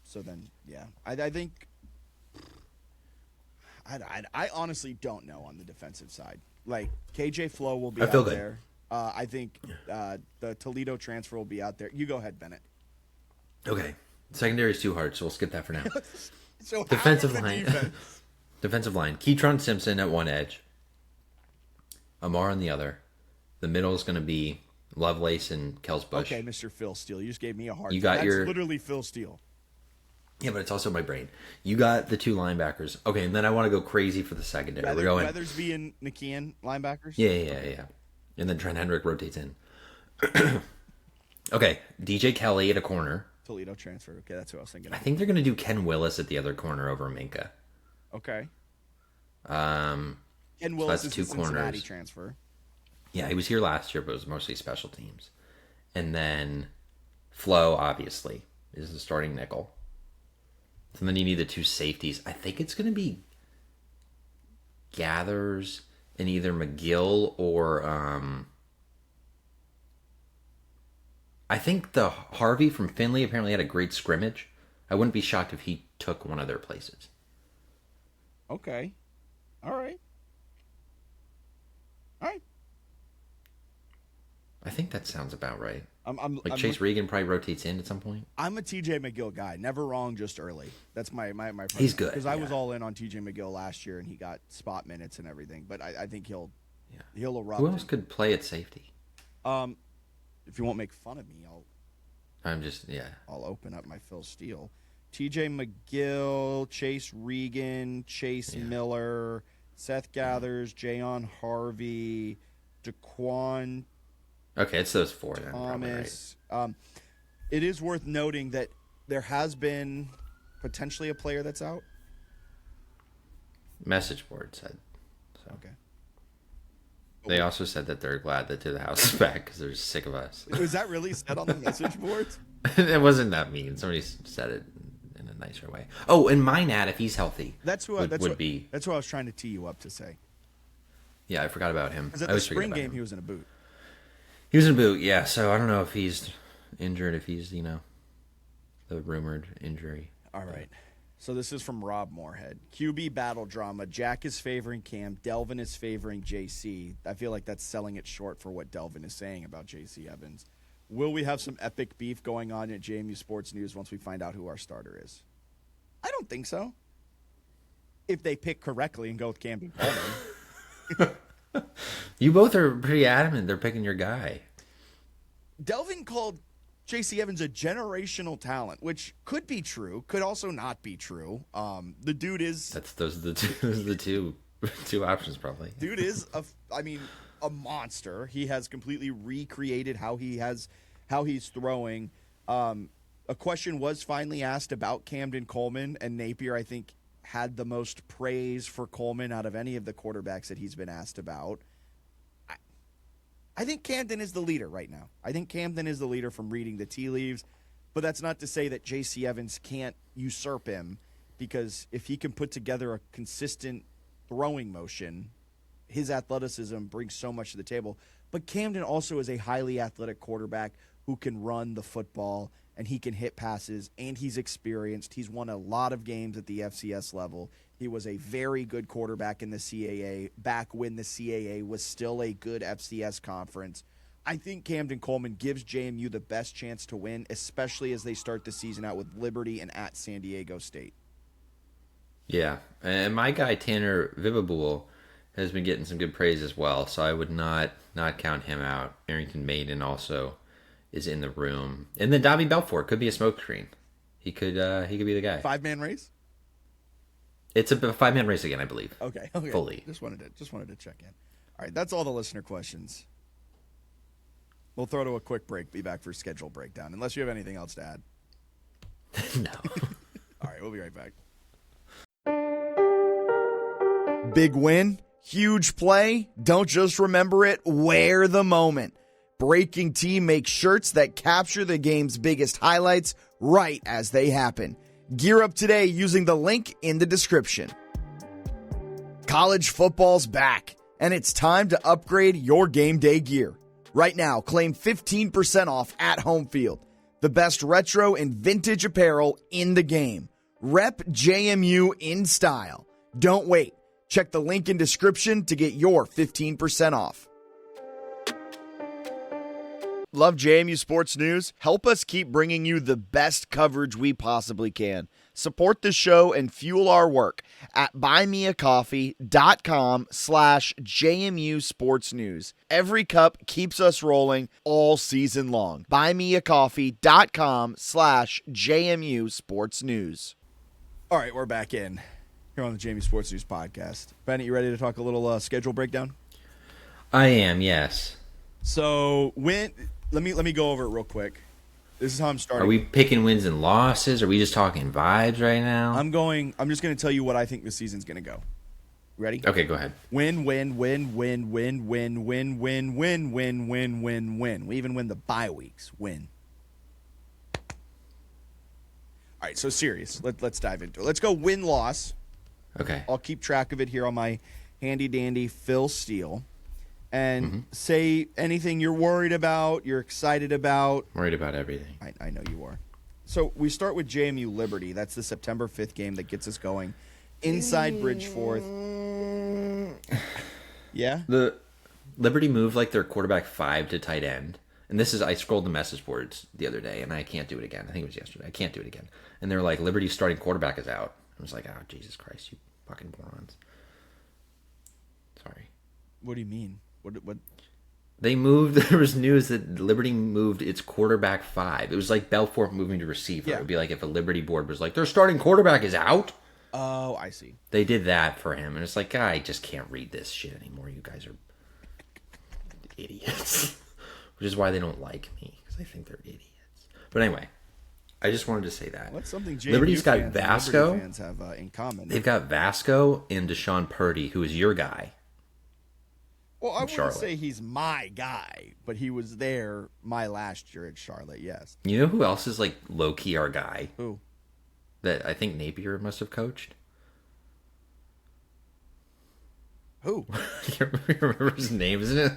So then, yeah, I think I honestly don't know on the defensive side. Like KJ Flo will be out there. I think the Toledo transfer will be out there. You go ahead, Bennett. Okay, secondary is too hard, so we'll skip that for now. So defensive line. Defensive line. Keytron Simpson at one edge. Amar on the other. The middle is going to be Lovelace and Kels Bush. Okay, Mr. Phil Steele. You just gave me a hard time. That's literally Phil Steele. Yeah, but it's also my brain. You got the 2 linebackers. Okay, and then I want to go crazy for the secondary. We're going Weathersby and McKeon linebackers? Yeah. And then Trent Hendrick rotates in. Okay, DJ Kelly at a corner. Toledo transfer. Okay, that's who I was thinking of. I think they're going to do Ken Willis at the other corner over Minka. Okay. Ken Willis so is two the Cincinnati corners. transfer. Yeah, he was here last year, but it was mostly special teams. And then Flo, obviously, is the starting nickel. And then you need the 2 safeties. I think it's going to be Gathers and either McGill or I think the Harvey from Finley apparently had a great scrimmage. I wouldn't be shocked if he took one of their places. Okay. All right. I think that sounds about right. Chase Regan probably rotates in at some point. I'm a TJ McGill guy. Never wrong, just early. That's my He's good. Because I was all in on TJ McGill last year, and he got spot minutes and everything. But I think he'll erupt. Who else could play at safety? If you won't make fun of me, I'll open up my Phil Steele. TJ McGill, Chase Regan, Chase Miller, Seth Gathers, Jayon Harvey, DeQuan. Okay, it's those 4 then. Thomas. Right. It is worth noting that there has been potentially a player that's out. Message board said. So. Okay. They also said that they're glad that To the House is back because they're sick of us. Was that really said on the message boards? It wasn't that mean. Somebody said it in a nicer way. Oh, and Minat, if he's healthy, that's who I was trying to tee you up to say. Yeah, I forgot about him. Because at the spring game, he was in a boot. He was in a boot, yeah. So I don't know if he's injured, if he's, the rumored injury. All right. So this is from Rob Moorhead. QB battle drama. Jack is favoring Cam. Delvin is favoring JC. I feel like that's selling it short for what Delvin is saying about JC Evans. Will we have some epic beef going on at JMU Sports News once we find out who our starter is? I don't think so. If they pick correctly and go with Camden Coleman. You both are pretty adamant they're picking your guy. Delvin called J.C. Evans a generational talent, which could be true, could also not be true. The dude is... Those are the two options, probably. Dude is, a monster. He has completely recreated how he's throwing. A question was finally asked about Camden Coleman, and Napier, I think, had the most praise for Coleman out of any of the quarterbacks that he's been asked about. I think Camden is the leader right now. I think Camden is the leader from reading the tea leaves, but that's not to say that J.C. Evans can't usurp him. because if he can put together a consistent throwing motion, his athleticism brings so much to the table. But Camden also is a highly athletic quarterback who can run the football, and he can hit passes, and he's experienced. He's won a lot of games at the FCS level. He was a very good quarterback in the CAA back when the CAA was still a good FCS conference. I think Camden Coleman gives JMU the best chance to win, especially as they start the season out with Liberty and at San Diego State. Yeah, and my guy Tanner Vivabul has been getting some good praise as well, so I would not count him out. Arrington Maiden also is in the room, and then Dobby Belfort could be a smokescreen. He could be the guy. 5-man race. It's a 5-man race again, I believe. Okay. Fully. Just wanted to check in. All right, that's all the listener questions. We'll throw to a quick break. Be back for schedule breakdown, unless you have anything else to add. No. All right, we'll be right back. Big win, huge play. Don't just remember it. Wear the moment. Breaking Tea makes shirts that capture the game's biggest highlights right as they happen. Gear up today using the link in the description. College football's back, and it's time to upgrade your game day gear. Right now, claim 15% off at Home Field. The best retro and vintage apparel in the game. Rep JMU in style. Don't wait. Check the link in description to get your 15% off. Love JMU Sports News? Help us keep bringing you the best coverage we possibly can. Support the show and fuel our work at buymeacoffee.com/JMU Sports News. Every cup keeps us rolling all season long. Buymeacoffee.com/JMU Sports News. All right, we're back in here on the JMU Sports News Podcast. Bennett, you ready to talk a little schedule breakdown? I am, yes. So let me go over it real quick. This is how I'm starting. Are we picking wins and losses? Are we just talking vibes right now? I'm just going to tell you what I think the season's going to go. Ready? Okay, go ahead. Win, win, win, win, win, win, win, win, win, win, win, win, win. We even win the bye weeks. Win. All right, so serious. Let's dive into it. Let's go win-loss. Okay. I'll keep track of it here on my handy-dandy Phil Steele. And say anything you're worried about, you're excited about. Worried about everything. I know you are. So we start with JMU Liberty. That's the September 5th game that gets us going. Inside Bridgeforth. Yeah? The Liberty moved like their quarterback 5 to tight end. And I scrolled the message boards the other day, and I can't do it again. I think it was yesterday. I can't do it again. And they're like, Liberty's starting quarterback is out. I was like, oh, Jesus Christ, you fucking morons. Sorry. What do you mean? What? They moved. There was news that Liberty moved its quarterback 5. It was like Belfort moving to receiver. Yeah. It would be like if a Liberty board was like, their starting quarterback is out. Oh, I see. They did that for him, and it's like, I just can't read this shit anymore. You guys are idiots, which is why they don't like me, because they think they're idiots. But anyway, I just wanted to say that. What's something JMU Liberty's got fans Vasco. Liberty fans have in common? They've got Vasco and Deshaun Purdy, who is your guy. Well, I wouldn't Charlotte. say he's my guy, but he was there my last year at Charlotte, yes. You know who else is like low-key our guy? Who? That I think Napier must have coached? Who? You remember his name, isn't it?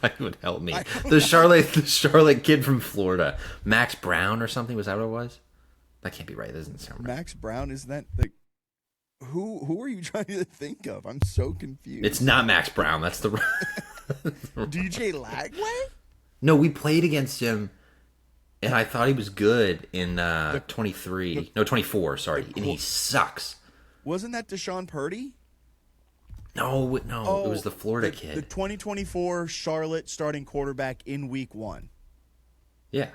That would help me. The Charlotte kid from Florida. Max Brown or something? Was that what it was? That can't be right. That doesn't sound right. Max Brown, isn't that the... Who are you trying to think of? I'm so confused. It's not Max Brown. That's the DJ Lagway? No, we played against him, and I thought he was good in 24. Sorry, and he sucks. Wasn't that Deshaun Purdy? No, it was the Florida kid. The 2024 Charlotte starting quarterback in Week 1. Yeah.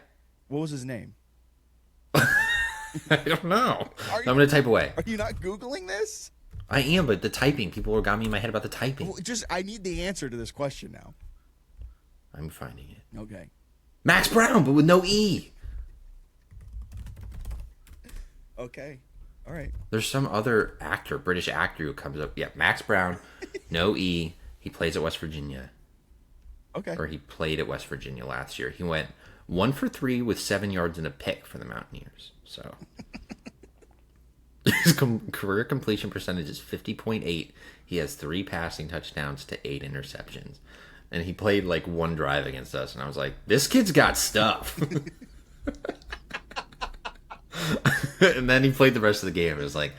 What was his name? I don't know. I'm going to type away. Are you not Googling this? I am, but the typing. People got me in my head about the typing. Well, I need the answer to this question now. I'm finding it. Okay. Max Brown, but with no E. Okay. All right. There's some other actor, British actor, who comes up. Yeah, Max Brown, no E. He plays at West Virginia. Okay. Or he played at West Virginia last year. He went 1 for 3 with 7 yards and a pick for the Mountaineers. So His career completion percentage is 50.8. He has 3 passing touchdowns to 8 interceptions. And he played like 1 drive against us. And I was like, this kid's got stuff. And then he played the rest of the game. It was like,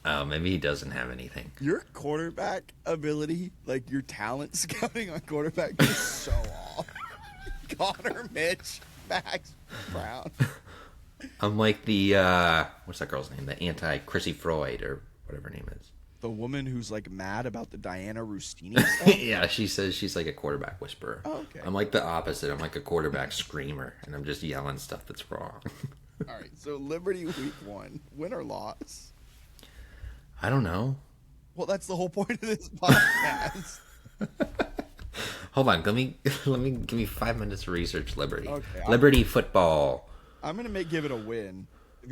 oh, maybe he doesn't have anything. Your quarterback ability, like your talent scouting on quarterback is so off. Connor, Mitch, Max, Brown. I'm like the, what's that girl's name? The anti-Chrissy Freud or whatever her name is. The woman who's like mad about the Diana Rustini stuff? Yeah, she says she's like a quarterback whisperer. Oh, okay. I'm like the opposite. I'm like a quarterback screamer, and I'm just yelling stuff that's wrong. All right, so Liberty week 1, win or loss? I don't know. Well, that's the whole point of this podcast. Hold on, let me give me 5 minutes to research Liberty. Okay, Liberty football. I'm gonna give it a win.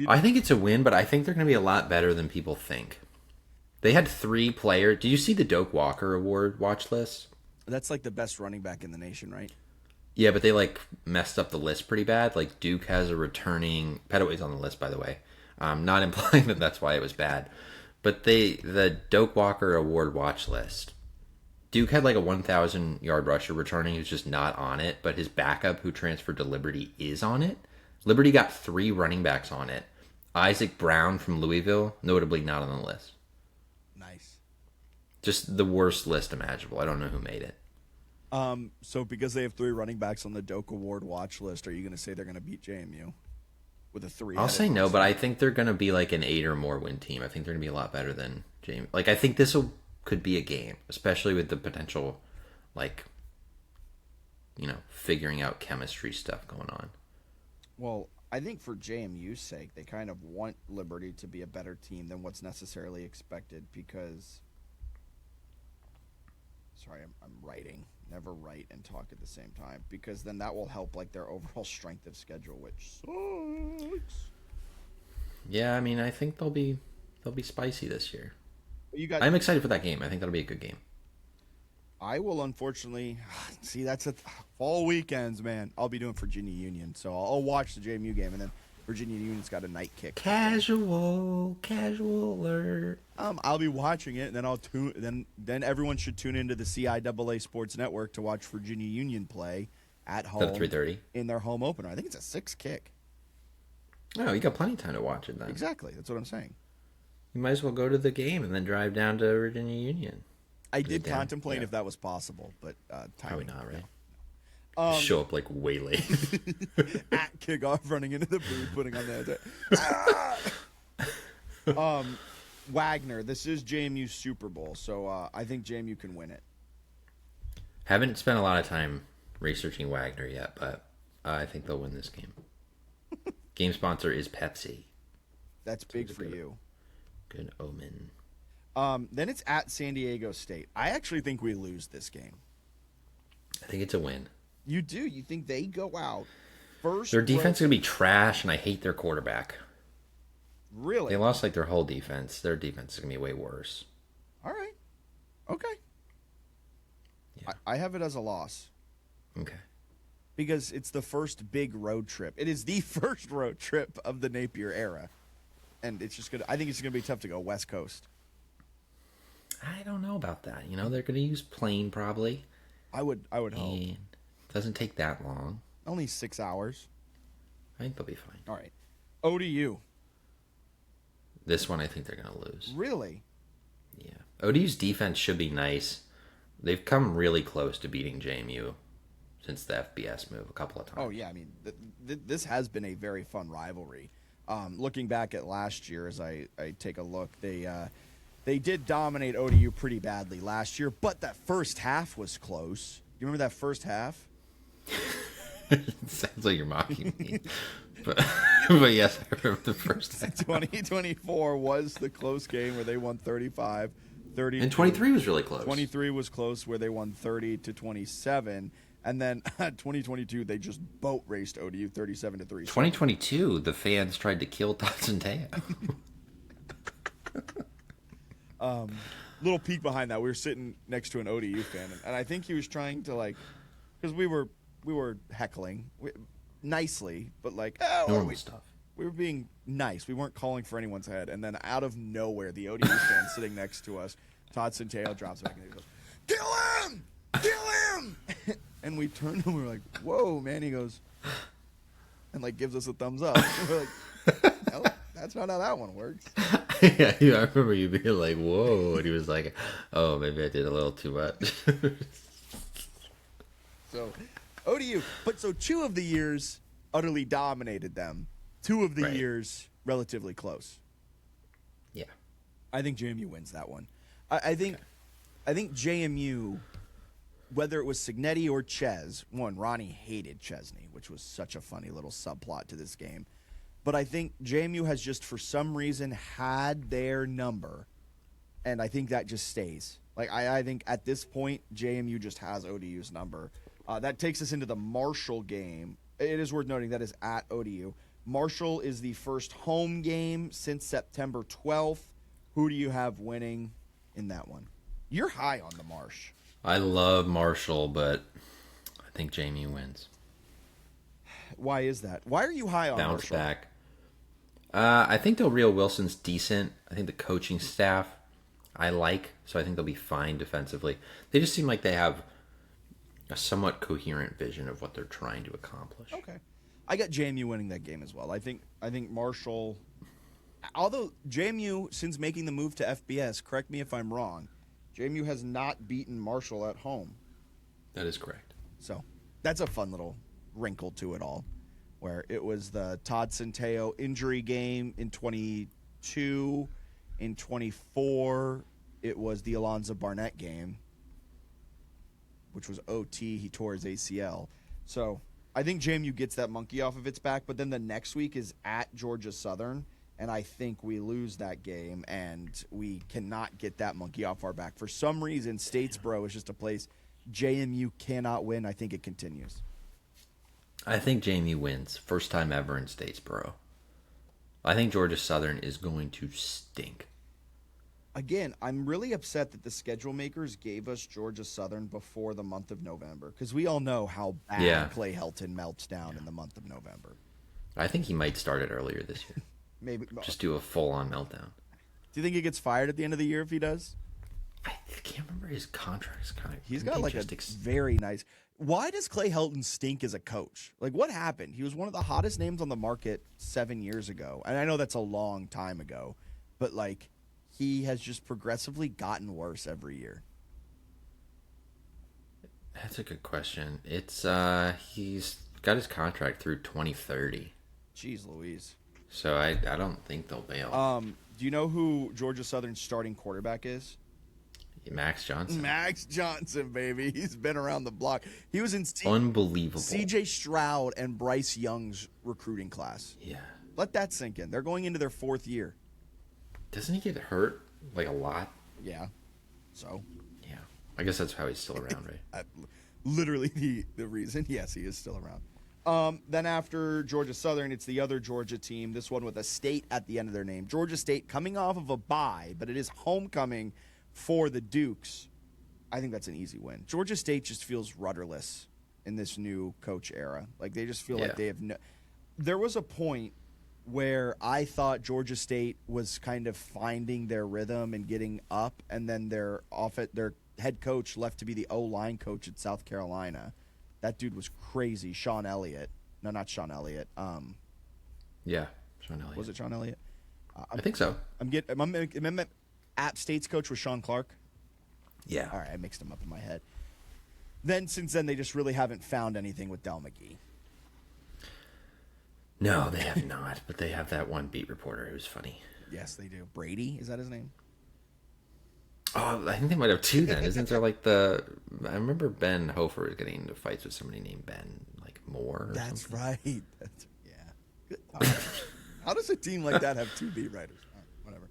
I think it's a win, but I think they're gonna be a lot better than people think. They had 3 players. Do you see the Doak Walker Award watch list? That's like the best running back in the nation, right? Yeah, but they like messed up the list pretty bad. Like Duke has a returning. Petaway's on the list, by the way. Not implying that that's why it was bad, but the Doak Walker Award watch list. Duke had like a 1,000-yard rusher returning who's just not on it, but his backup who transferred to Liberty is on it. Liberty got 3 running backs on it. Isaac Brown from Louisville, notably not on the list. Nice. Just the worst list imaginable. I don't know who made it. So because they have 3 running backs on the Doak Award watch list, are you going to say they're going to beat JMU with a 3? I'll say no, but I think they're going to be like an 8 or more win team. I think they're going to be a lot better than JMU. Like, I think this could be a game, especially with the potential, like, figuring out chemistry stuff going on. Well, I think for JMU's sake, they kind of want Liberty to be a better team than what's necessarily expected because... Sorry, I'm writing. Never write and talk at the same time because then that will help like their overall strength of schedule, which sucks. Yeah, I mean, I think they'll be spicy this year. I'm excited for that game. I think that'll be a good game. I will unfortunately see that's fall weekends, man. I'll be doing Virginia Union, so I'll watch the JMU game, and then Virginia Union's got a night kick. Casual alert. I'll be watching it, and then I'll tune. Then everyone should tune into the CIAA Sports Network to watch Virginia Union play at home at 3:30 in their home opener. I think it's a 6 kick. Oh, you got plenty of time to watch it then. Exactly, that's what I'm saying. You might as well go to the game and then drive down to Virginia Union. I did contemplate if that was possible, but probably not, right? No. Show up like way late at kickoff, running into the booth, putting on the Wagner. This is JMU's Super Bowl, so I think JMU can win it. Haven't spent a lot of time researching Wagner yet, but I think they'll win this game. Game sponsor is Pepsi. That's big for you. Good omen. Then it's at San Diego State. I actually think we lose this game. I think it's a win. You do? You think they go out first? Their defense is going to be trash, and I hate their quarterback. Really? They lost like their whole defense. Their defense is going to be way worse. All right. Okay. Yeah. I have it as a loss. Okay. Because it's the first big road trip. It is the first road trip of the Napier era. And it's just I think it's going to be tough to go West Coast. I don't know about that. They're going to use plane probably. I would hope. It doesn't take that long. Only 6 hours. I think they'll be fine. All right. ODU. This one I think they're going to lose. Really? Yeah. ODU's defense should be nice. They've come really close to beating JMU since the FBS move a couple of times. Oh, yeah. I mean, this has been a very fun rivalry. Looking back at last year as I take a look, they did dominate ODU pretty badly last year, but that first half was close. You remember that first half? It sounds like you're mocking me. but yes, I remember the first half. 2024 was the close game where they won 35. 30 and 23 was really close. 23 was close where they won 30-27. And then 2022, they just boat raced ODU 37-3. 2022, the fans tried to kill Dodson Teo. Little peek behind that. We were sitting next to an ODU fan, and I think he was trying to because we were heckling nicely, but normal stuff. were being nice. We weren't calling for anyone's head. And then out of nowhere, the ODU fan sitting next to us, Todd Centeio, drops back and he goes, "Kill him! Kill him!" And we turned and we were like, "Whoa, man!" He goes, and like gives us a thumbs up. We're like, "No, that's not how that one works." Yeah, I remember you being like, "Whoa," and he was like, "Oh, maybe I did a little too much." So, ODU. But so 2 of the years utterly dominated them. 2 of the years relatively close. Yeah. I think JMU wins that one. I think JMU, whether it was Cignetti or Ches, Ronnie hated Chesney, which was such a funny little subplot to this game. But I think JMU has just for some reason had their number, and I think that just stays. Like I think at this point JMU just has ODU's number. That takes us into the Marshall game. It is worth noting that is at ODU. Marshall is the first home game since September 12th. Who do you have winning in that one? You're high on the Marsh. I love Marshall, but I think JMU wins. Why is that? Why are you high on Bounce Marshall? back. I think Del Rio Wilson's decent. I think the coaching staff I like, so I think they'll be fine defensively. They just seem like they have a somewhat coherent vision of what they're trying to accomplish. Okay. I got JMU winning that game as well. I think Marshall, although JMU, since making the move to FBS, correct me if I'm wrong, JMU has not beaten Marshall at home. That is correct. So that's a fun little wrinkle to it all, where it was the Todd Centeio injury game in 22. In 24, it was the Alonzo Barnett game, which was OT. He tore his ACL. So I think JMU gets that monkey off of its back, but then the next week is at Georgia Southern, and I think we lose that game, and we cannot get that monkey off our back. For some reason, Statesboro is just a place JMU cannot win. I think it continues. I think JMU wins. First time ever in Statesboro. I think Georgia Southern is going to stink. Again, I'm really upset that the schedule makers gave us Georgia Southern before the month of November, because we all know how bad Clay Helton melts down in the month of November. I think he might start it earlier this year. Maybe just do a full-on meltdown. Do you think he gets fired at the end of the year if he does? I can't remember his contract's kind of. He's got like a very nice. Why does Clay Helton stink as a coach? Like, what happened? He was one of the hottest names on the market 7 years ago, and I know that's a long time ago, but like, he has just progressively gotten worse every year. That's a good question. It's he's got his contract through 2030. Jeez Louise. So I don't think they'll bail. Do you know who Georgia Southern's starting quarterback is? Max Johnson. Max Johnson, baby. He's been around the block. He was in unbelievable. C.J. Stroud and Bryce Young's recruiting class. Yeah. Let that sink in. They're going into their 4th year. Doesn't he get hurt like a lot? Yeah. So? Yeah. I guess that's how he's still around, right? Literally the reason. Yes, he is still around. Then after Georgia Southern, it's the other Georgia team, this one with a state at the end of their name. Georgia State coming off of a bye, but it is homecoming for the Dukes. I think that's an easy win. Georgia State just feels rudderless in this new coach era. Like, they just feel like they have no... There was a point where I thought Georgia State was kind of finding their rhythm and getting up, and then their head coach left to be the O-line coach at South Carolina. That dude was crazy. Sean Elliott. No, not Sean Elliott. Yeah, Sean Elliott. Was it Sean Elliott? I think so. App State's coach was Sean Clark. Yeah. All right, I mixed them up in my head. Then, since then, they just really haven't found anything with Del McGee. No, they have not, but they have that one beat reporter who's funny. Yes, they do. Brady, is that his name? Oh, I think they might have 2 then. Isn't there like I remember Ben Hofer is getting into fights with somebody named Ben, like Moore or That's something. right. Yeah. How does a team like that have 2 beat writers? All right,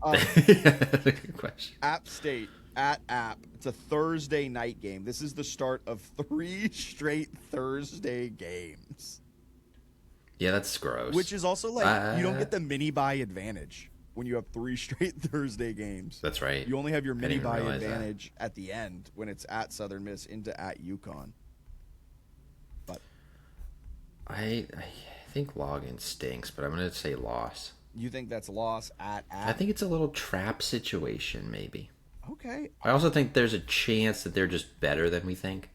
whatever. That's a good question. App State at App. It's a Thursday night game. This is the start of 3 straight Thursday games. Yeah, that's gross. Which is also like, you don't get the mini bye advantage when you have 3 straight Thursday games. That's right. You only have your mini bye advantage at the end when it's at Southern Miss into at UConn. But I think login stinks, but I'm going to say loss. You think that's a loss at? I think it's a little trap situation, maybe. Okay. I also think there's a chance that they're just better than we think.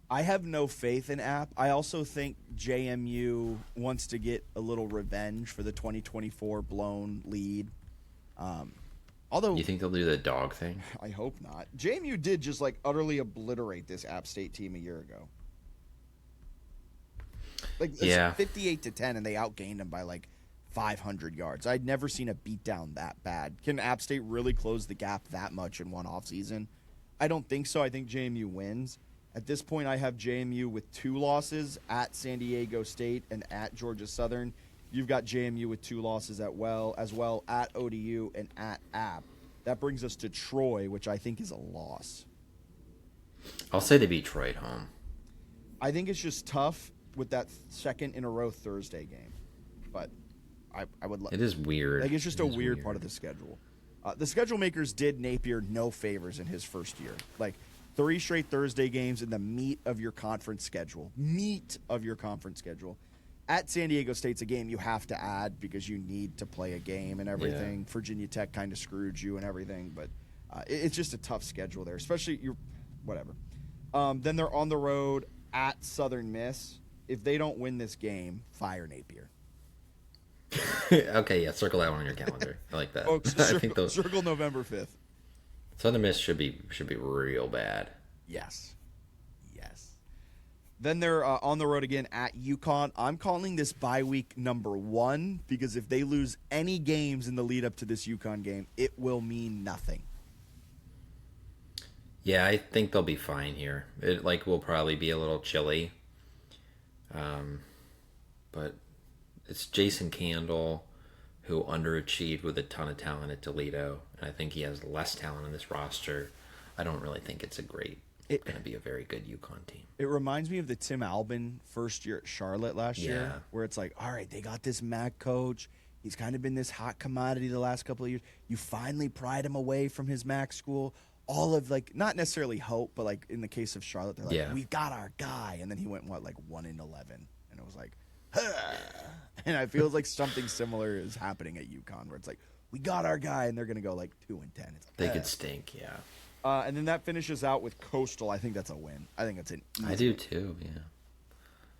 I have no faith in App. I also think JMU wants to get a little revenge for the 2024 blown lead. Although you think they'll do the dog thing? I hope not. JMU did just like utterly obliterate this App State team a year ago. Like yeah, 58-10, and they outgained them by like 500 yards. I'd never seen a beatdown that bad. Can App State really close the gap that much in one offseason? I don't think so. I think JMU wins. At this point, I have JMU with 2 losses at San Diego State and at Georgia Southern. You've got JMU with 2 losses as well at ODU and at App. That brings us to Troy, which I think is a loss. I'll say they beat Troy at home. I think it's just tough with that second in a row Thursday game, but I would love. It is weird. Like it's just a weird part of the schedule. The schedule makers did Napier no favors in his first year. Like 3 straight Thursday games in the meat of your conference schedule. At San Diego State's a game you have to add because you need to play a game and everything. Yeah. Virginia Tech kind of screwed you and everything, but it's just a tough schedule there, especially whatever. Then they're on the road at Southern Miss. If they don't win this game, fire Napier. Okay, yeah, circle that one on your calendar. I like that. Folks, circle November 5th. Southern Miss should be real bad. Yes. Then they're on the road again at UConn. I'm calling this bye week number 1 because if they lose any games in the lead up to this UConn game, it will mean nothing. Yeah, I think they'll be fine here. It will probably be a little chilly. But it's Jason Candle who underachieved with a ton of talent at Toledo, and I think he has less talent in this roster. I don't really think it's going to be a very good UConn team. It reminds me of the Tim Albin first year at Charlotte last year, where it's like, all right, they got this MAC coach. He's kind of been this hot commodity the last couple of years. You finally pried him away from his MAC school. All of not necessarily hope, but in the case of Charlotte, they're like, we've got our guy. And then he went 1-11, and it was like, huh. And I feel like something similar is happening at UConn, where it's like, we got our guy, and they're going to go 2-10. It's like, they could stink, yeah. And then that finishes out with Coastal. I think that's a win. I think it's an easy I do too, yeah.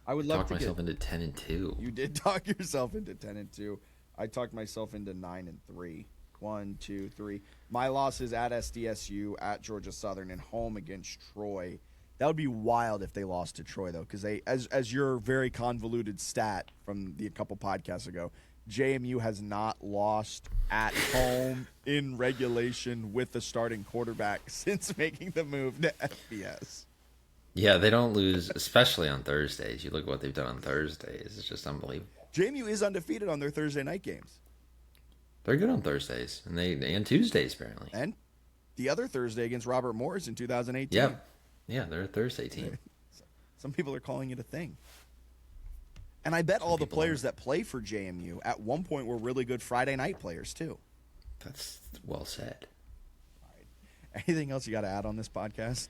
I would love to talk myself into 10-2. You did talk yourself into 10-2. I talked myself into 9-3. 1, 2, 3. My losses at SDSU, at Georgia Southern, and home against Troy. That would be wild if they lost to Troy, though, because they, as your very convoluted stat from a couple podcasts ago, JMU has not lost at home in regulation with the starting quarterback since making the move to FBS. Yeah, they don't lose, especially on Thursdays. You look at what they've done on Thursdays. It's just unbelievable. JMU is undefeated on their Thursday night games. They're good on Thursdays and Tuesdays, apparently. And the other Thursday against Robert Morris in 2018. Yep. Yeah, they're a Thursday team. Some people are calling it a thing. And I bet all the players that play for JMU at one point were really good Friday night players, too. That's well said. All right. Anything else you got to add on this podcast?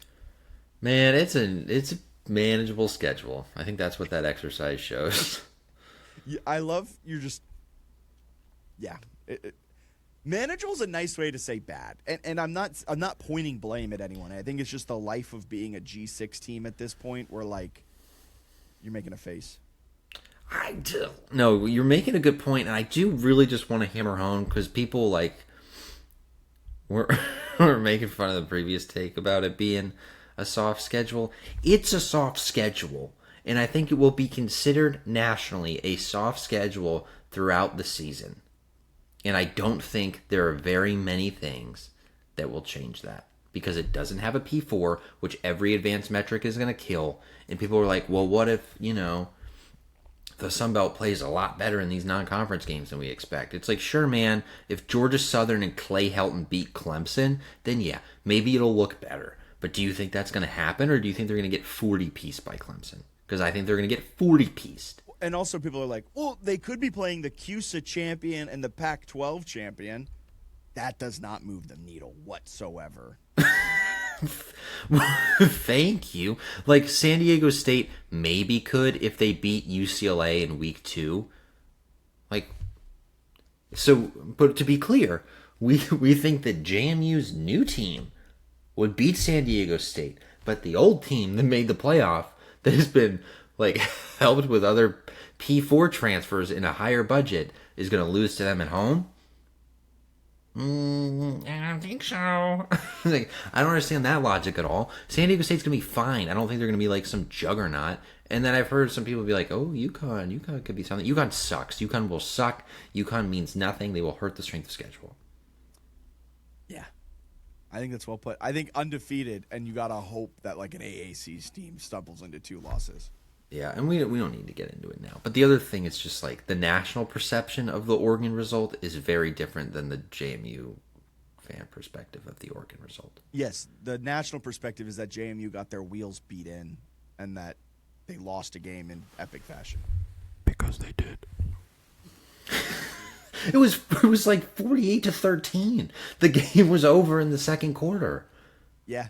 Man, it's a manageable schedule. I think that's what that exercise shows. I love you're just... Yeah. Manageable is a nice way to say bad, and I'm not pointing blame at anyone. I think it's just the life of being a G6 team at this point, where you're making a face. No, you're making a good point, and I do really just want to hammer home because people were making fun of the previous take about it being a soft schedule. It's a soft schedule, and I think it will be considered nationally a soft schedule throughout the season. And I don't think there are very many things that will change that because it doesn't have a P4, which every advanced metric is going to kill. And people are like, well, what if, the Sun Belt plays a lot better in these non-conference games than we expect? It's like, sure, man, if Georgia Southern and Clay Helton beat Clemson, then yeah, maybe it'll look better. But do you think that's going to happen, or do you think they're going to get 40-pieced by Clemson? Because I think they're going to get 40-pieced. And also people are like, well, they could be playing the CUSA champion and the Pac-12 champion. That does not move the needle whatsoever. Thank you. Like, San Diego State maybe could if they beat UCLA in week 2. Like, so, but to be clear, we think that JMU's new team would beat San Diego State, but the old team that made the playoff, that has been like helped with other P4 transfers in a higher budget, is going to lose to them at home. I don't think so. Like, I don't understand that logic at all. San Diego State's going to be fine. I don't think they're going to be like some juggernaut. And then I've heard some people be like, oh, UConn could be something. UConn sucks. UConn will suck. UConn means nothing. They will hurt the strength of schedule. Yeah. I think that's well put. I think undefeated, and you got to hope that like an AAC's team stumbles into 2 losses. Yeah, and we don't need to get into it now. But the other thing is just like the national perception of the Oregon result is very different than the JMU fan perspective of the Oregon result. Yes, the national perspective is that JMU got their wheels beat in and that they lost a game in epic fashion. Because they did. It was like 48-13. The game was over in the second quarter. Yeah.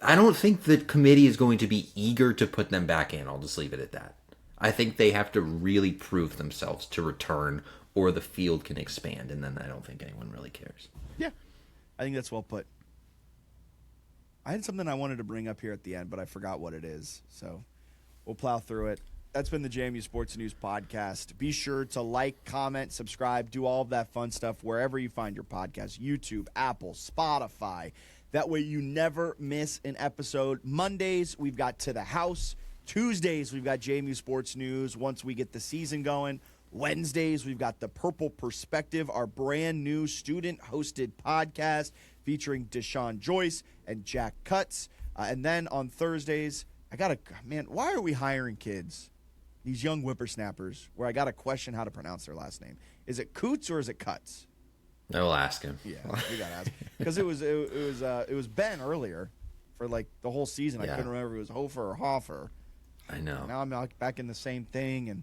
I don't think the committee is going to be eager to put them back in. I'll just leave it at that. I think they have to really prove themselves to return, or the field can expand, and then I don't think anyone really cares. Yeah, I think that's well put. I had something I wanted to bring up here at the end, but I forgot what it is, so we'll plow through it. That's been the JMU Sports News Podcast. Be sure to like, comment, subscribe, do all of that fun stuff wherever you find your podcast, YouTube, Apple, Spotify. That way you never miss an episode. Mondays, we've got To the House. Tuesdays, we've got JMU Sports News once we get the season going. Wednesdays, we've got The Purple Perspective, our brand new student-hosted podcast featuring Deshaun Joyce and Jack Cutts. And then on Thursdays, why are we hiring kids, these young whippersnappers, where I got to question how to pronounce their last name? Is it Coots or is it Cutts? I will ask him. Yeah, we gotta ask because it was Ben earlier for like the whole season. I couldn't remember if it was Hofer or Hoffer. I know. Now I'm back in the same thing, and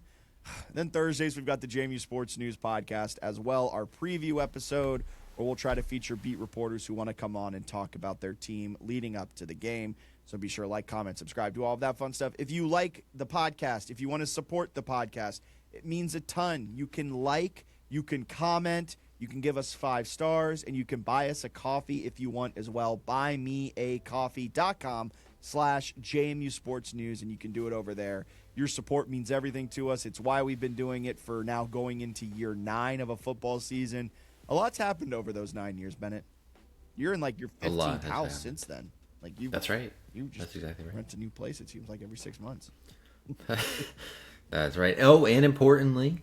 then Thursdays we've got the JMU Sports News Podcast as well, our preview episode where we'll try to feature beat reporters who want to come on and talk about their team leading up to the game. So be sure to like, comment, subscribe, do all of that fun stuff. If you like the podcast, if you want to support the podcast, it means a ton. You can like, you can comment. You can give us 5 stars, and you can buy us a coffee if you want as well. buymeacoffee.com/JMU Sports News, and you can do it over there. Your support means everything to us. It's why we've been doing it for now going into year 9 of a football season. A lot's happened over those 9 years, Bennett. You're in like your 15th house since then. Like That's right. That's exactly right. Rent a new place, it seems like every 6 months. That's right. Oh, and importantly,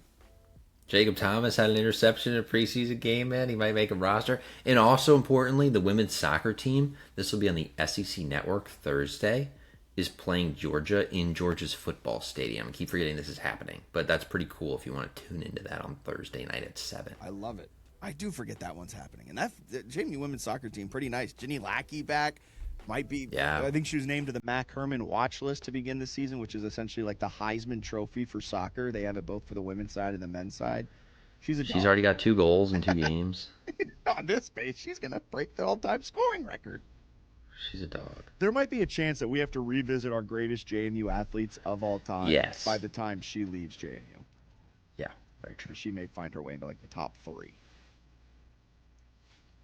Jacob Thomas had an interception in a preseason game, man. He might make a roster. And also, importantly, the women's soccer team, this will be on the SEC Network Thursday, is playing Georgia in Georgia's football stadium. I keep forgetting this is happening, but that's pretty cool if you want to tune into that on Thursday night at 7. I love it. I do forget that one's happening. And that JMU women's soccer team, pretty nice. Ginny Lackey back. Might be. Yeah. I think she was named to the Mac Herman watch list to begin the season, which is essentially like the Heisman Trophy for soccer. They have it both for the women's side and the men's side. She's already got 2 goals in 2 games. On this base, she's going to break the all-time scoring record. She's a dog. There might be a chance that we have to revisit our greatest JMU athletes of all time. Yes. By the time she leaves JMU. Yeah, very true. She may find her way into like the top 3.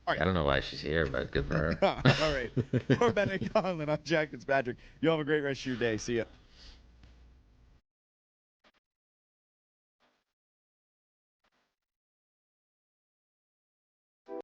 All right. I don't know why she's here, but good for her. All right. For Bennett, Conlon, I'm Jack Fitzpatrick. You have a great rest of your day. See ya.